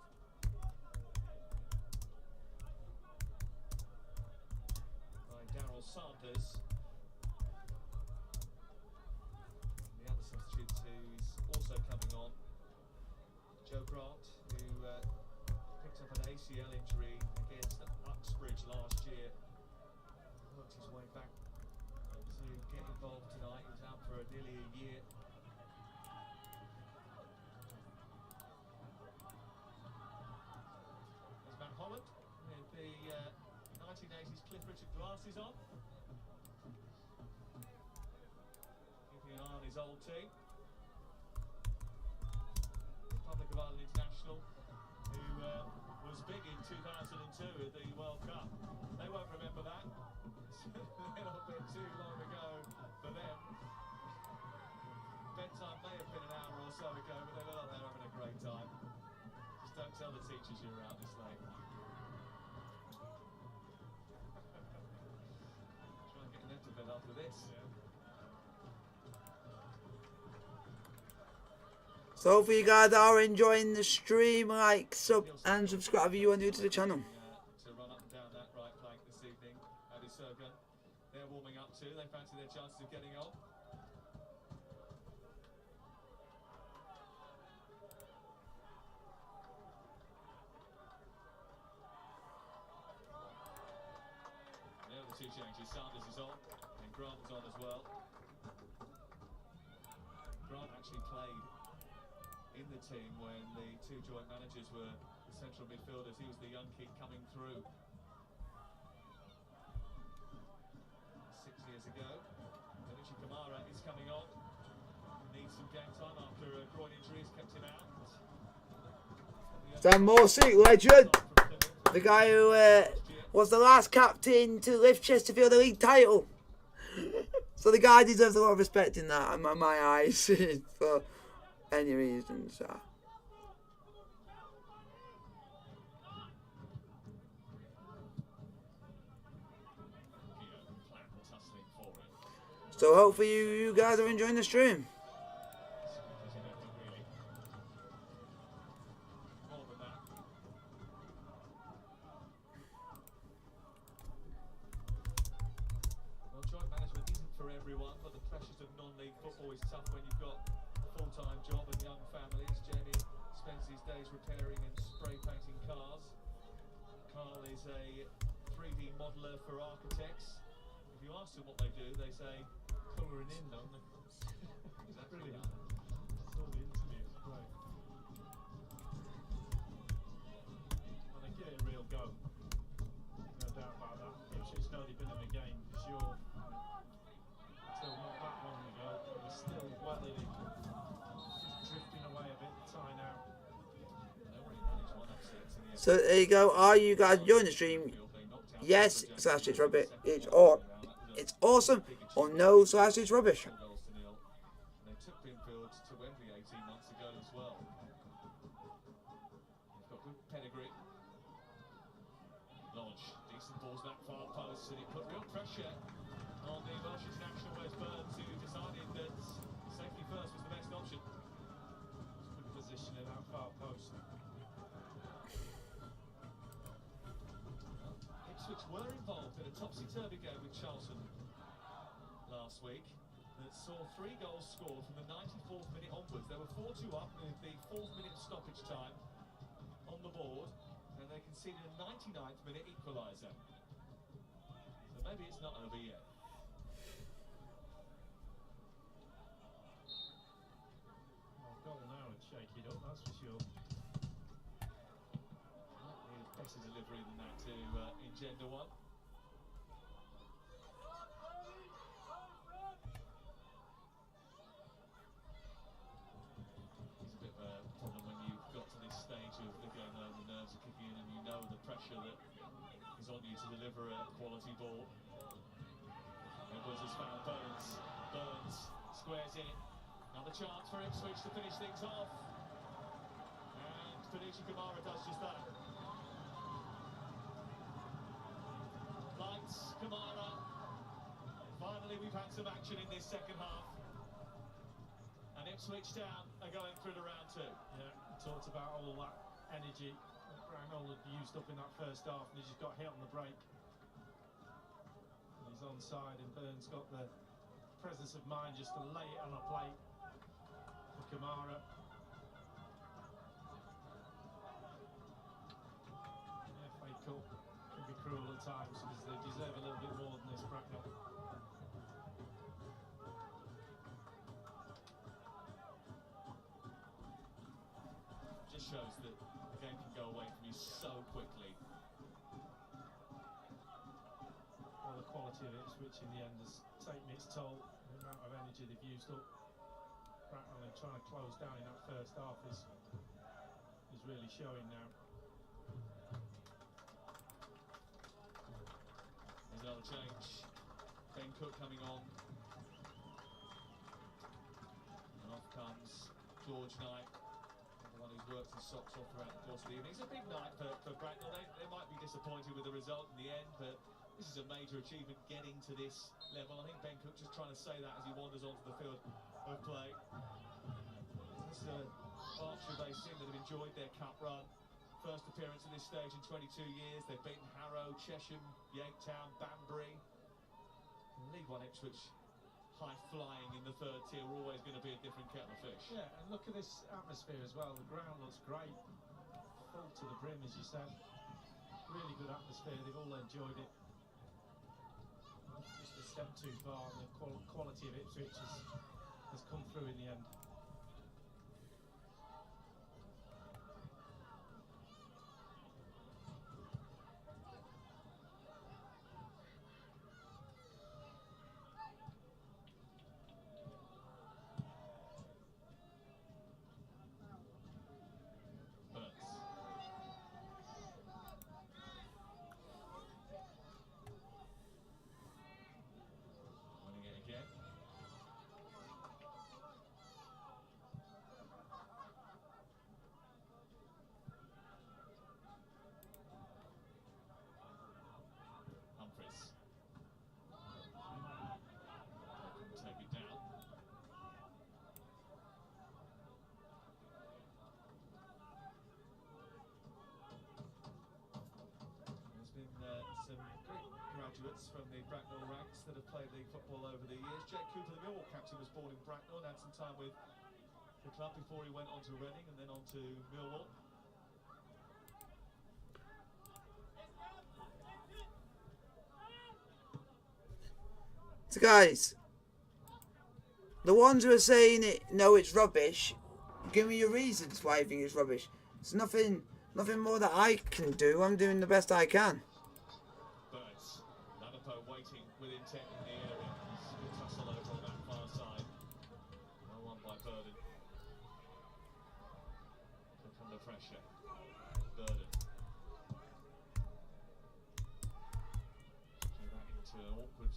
By Daryl Sanders. The other substitute who's also coming on, Joe Grant, who picked up an ACL injury against Uxbridge last year. Worked his way back to get involved tonight. He was out for nearly a year. There's Matt Holland with the 1980s Cliff Richard glasses on. Keeping an eye on his old team. Republic of Ireland international, who was big in 2002 at the World Cup. They won't remember that. It's a little bit too long ago for them. Bedtime may have been an hour or so ago, but they look like they're having a great time. Just don't tell the teachers you're out this late. Try and get them to bed after this. So hopefully you guys are enjoying the stream. Like, sub and subscribe if you are new to the channel. To run up and down that right flank this evening. That is Sogan. They're warming up too. They fancy their chances of getting on. There are the two changes. Sanders is on and Grant is on as well. Grant actually played in the team when the two joint managers were the central midfielders. He was the young kid coming through 6 years ago. Kenichi Kamara is coming on. Needs some game time after a groin injury has kept him out. Dan Morsey, legend. The guy who was the last captain to lift Chesterfield the league title. So the guy deserves a lot of respect in that, in my eyes, for any reason. So. So hopefully you guys are enjoying the stream. Well, joint management isn't for everyone, but the pressures of non-league football is tough when you've got a full-time job and young families. Jamie spends his days repairing and spray painting cars. Carl is a 3D modeller for architects. If you ask them what they do, they say colouring in, don't they? That's brilliant. It's all the interviews, great. Well, they give it a real go. No doubt about that. Ipswich know they've been in the game for sure. Until not that long ago, they were still well in it. Just drifting away a bit, tying out. So there you go. Are you guys enjoying the stream? Yes, slash it's rubbish. It's awesome. Or no, slash it's rubbish. They took Binfield to Wembley 18 months ago as well. They've got good pedigree. Lodge, decent balls back far post, and it put real pressure on the Welsh international Wes Burns, who decided that safety first was the best option. Good position in that far post. Ipswich were involved in a topsy-turvy game with Charlton last week that saw 3 goals scored from the 94th minute onwards. They were 4-2 up with the 4th minute stoppage time on the board, and they conceded a 99th minute equaliser. So maybe it's not over yet. Well, goal now would shake it up, that's for sure. Might need a better delivery than that to engender one. It's a bit of a problem when you've got to this stage of the game where the nerves are kicking in and you know the pressure that is on you to deliver a quality ball. Edwards has found Burns. Burns squares in. Another chance for Ipswich to finish things off. And Kenichi Kamara does just that. Lights, Kamara. Finally, we've had some action in this second half. And Ipswich Town are going through to round 2. Yeah, we talked about all that energy that Bracknell had used up in that first half, and he just got hit on the break. And he's onside, and Burns got the presence of mind just to lay it on a plate for Kamara. The FA Cup can be cruel at times because they deserve a little bit more than this, Bracknell. Just shows that the game can go away from you so quickly. Well, the quality of Ipswich in the end has taken its toll. The amount of energy they've used up. Bracknell trying to close down in that first half is really showing now. There's another change. Ben Cook coming on. And off comes George Knight, the one who's worked his socks off throughout the course of the evening. It's a big night for Bracknell. They might be disappointed with the result in the end, but this is a major achievement getting to this level. I think Ben Cook just trying to say that as he wanders onto the field of play. This is a Berkshire-based team that have enjoyed their cup run. First appearance at this stage in 22 years. They've beaten Harrow, Chesham, Town, Banbury. And League One Ipswich, high flying in the 3rd tier, are always going to be a different kettle of fish. Yeah, and look at this atmosphere as well. The ground looks great. Full to the brim, as you said. Really good atmosphere. They've all enjoyed it. Just a step too far, and the quality of Ipswich has come through in the end. Bracknell ranks that have played league football over the years. Jake Cooper, the Millwall captain, was born in Bracknell and had some time with the club before he went on to Reading and then on to Millwall. So guys, the ones who are saying it, no, it's rubbish, give me your reasons why you think it's rubbish. It's nothing more that I can do. I'm doing the best I can. Birds, Ladapo waiting with intent in the area. Good tussle over on that far side. Well won by Burden. Took under pressure. Burden. So that into an awkward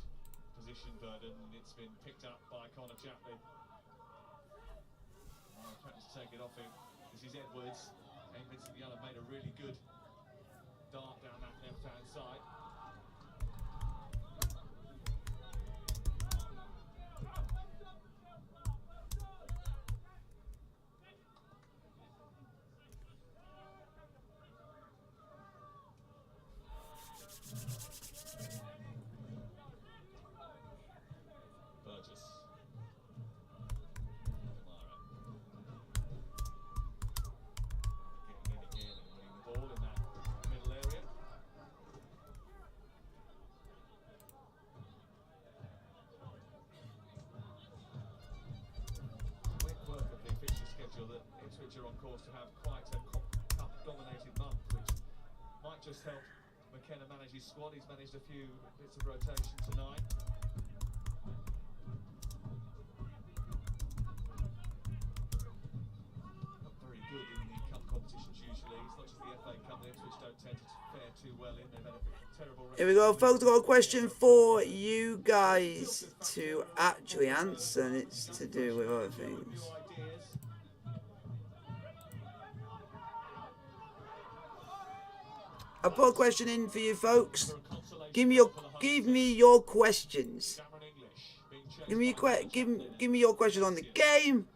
position, Burden, and it's been picked up by Connor Chaplin. Threatens to take it off him. This is Edwards. Vincent Young made a really good dart down that left-hand side. That Ipswich are on course to have quite a cup-dominated month, which might just help McKenna manage his squad. He's managed a few bits of rotation tonight. Not very good in the cup competitions usually. It's not just the FA Cup. The Ipswich don't tend to fare too well in. They've had a terrible record. Here we go, folks. I've got a question for you guys to actually answer, and it's to do with other things. I put a question in for you folks. Give me your questions. Give me your questions on the game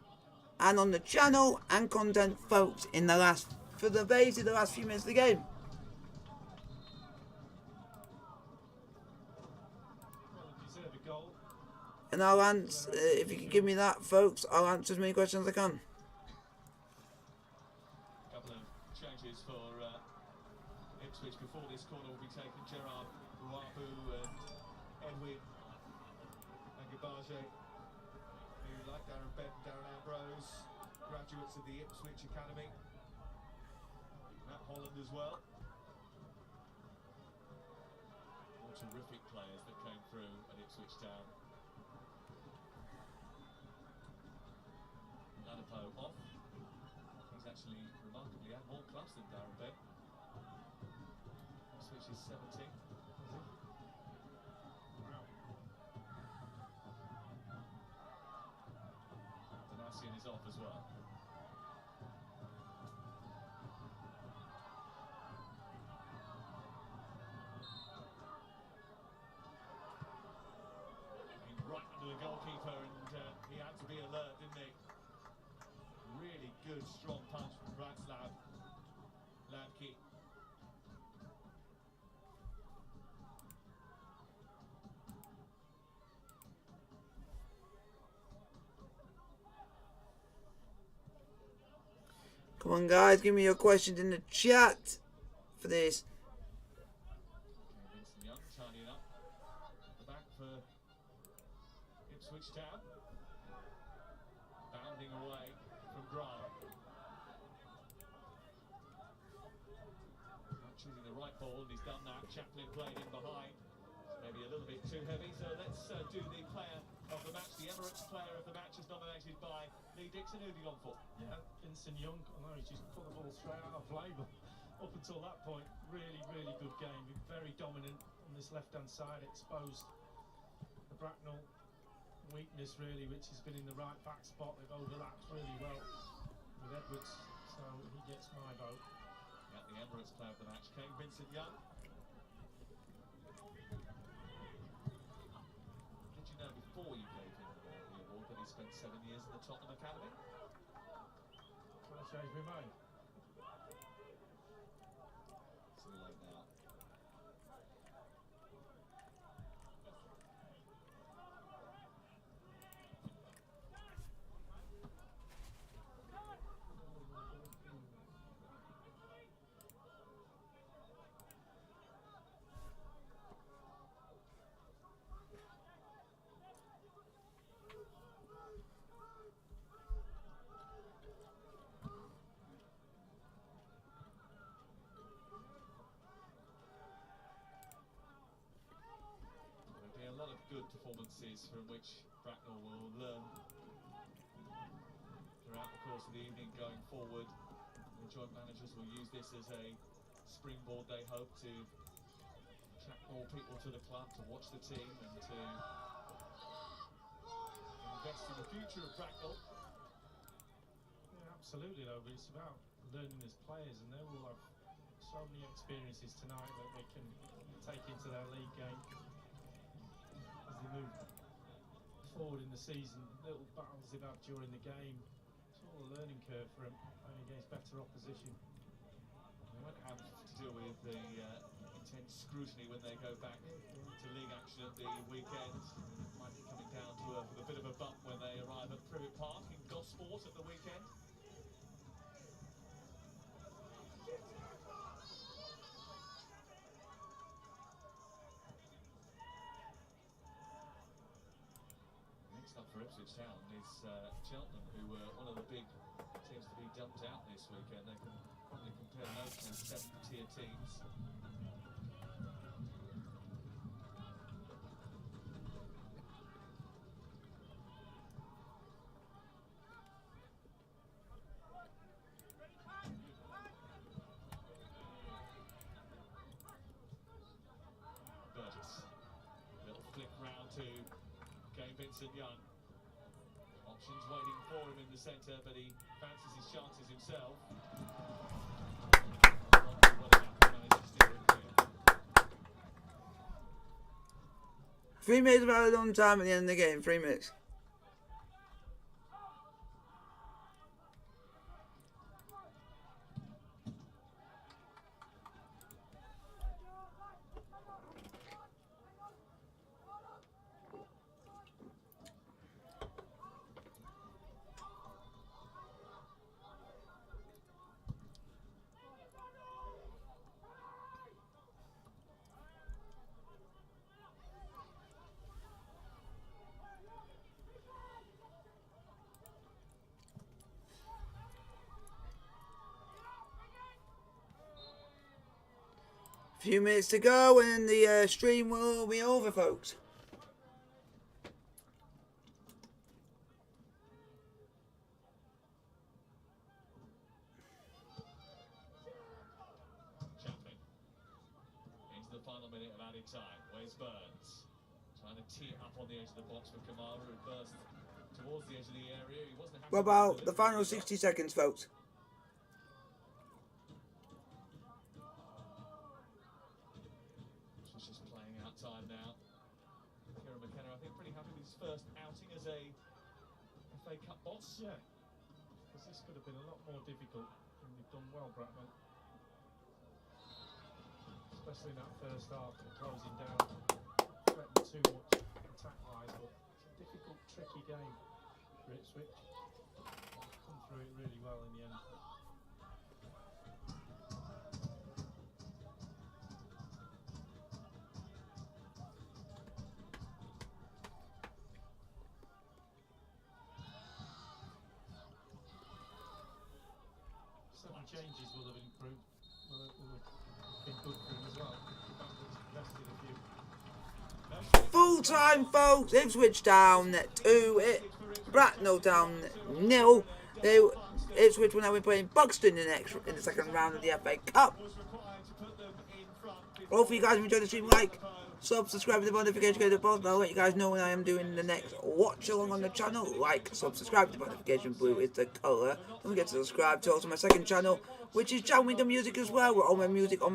and on the channel and content, folks, in the last few minutes of the game. And I'll answer, if you can give me that, folks, I'll answer as many questions as I can. Couple of changes for Ipswich before this corner will be taken. Gerard Ruabu and Edwin Angibaje, who, like Darren Bent and Darren Ambrose, graduates of the Ipswich Academy. Matt Holland as well. All terrific players that came through at Ipswich Town. Ladapo off. He's actually remarkably had more class than Darren Bent. Ipswich is 17. Donasian is off as well. Right under the goalkeeper, and he had to be alert, didn't he? Really good, strong punch from Bracknell Lamke. Come on, guys, give me your questions in the chat for this. Vincent Young tidying up the back for Ipswich Town. Bounding away from Grant. Not choosing the right ball, and he's done that. Chaplin played in behind. Maybe a little bit too heavy, so let's do the player of the match. The Emirates player of the match is nominated by Lee Dixon. Who have you gone for? Yeah, Vincent Young. I know he just put the ball straight out of play, but up until that point, really, really good game. Very dominant on this left-hand side, exposed the Bracknell weakness, really, which has been in the right back spot. They've overlapped really well with Edwards, so he gets my vote. Yeah, the Emirates player of the match came Vincent Young. Did you know before you gave him the award that he spent 7 years in the Tottenham Academy? What a change we made. Too late now. performances from which Bracknell will learn throughout the course of the evening going forward. The joint managers will use this as a springboard, they hope, to attract more people to the club, to watch the team and to invest in the future of Bracknell. Yeah, absolutely, though, but it's about learning as players, and they will have so many experiences tonight that they can take into their league game as they move forward in the season. Little battles they've had during the game, it's all a learning curve for them, playing against better opposition. They won't have to deal with the intense scrutiny when they go back to league action at the weekend. Might be coming down to a bit of a bump when they arrive at Privet Park in Gosport at the weekend. Next up for Ipswich Town is Cheltenham, who were one of the big teams to be dumped out this weekend. They can probably compare those to 7th-tier teams. Little flick round to Vincent Young. Options waiting for him in the centre, but he fancies his chances himself. 3 minutes of added on time at the end of the game. 3 minutes. Few minutes to go and the stream will be over, folks. Chapping into the final minute of added time. Where's Burns? Trying to tee it up on the edge of the box for Kamara, who burst towards the edge of the area. He wasn't happy. What about the final 60 seconds, folks? Time now. Kieran McKenna, I think, pretty happy with his first outing as a FA Cup boss. Yeah, because this could have been a lot more difficult, and we've done well, Bracknell. Especially in that first half, closing down, threatened too much attack-wise, but it's a difficult, tricky game for Ipswich. Come through it really well in the end. Changes will have improved, will have been good for him as well. Invested a few. Full time, folks. Ipswich Town 2, Bracknell Town 0. Ipswich will now be playing Buxton in the second round of the FA Cup. Hopefully you guys enjoyed the stream. Like, subscribe to the notification bell above. I'll let you guys know when I am doing the next watch along on the channel. Like, subscribe to the notification. Blue is the colour. Don't forget to subscribe to also my second channel, which is Jam with the Music as well, with all my music on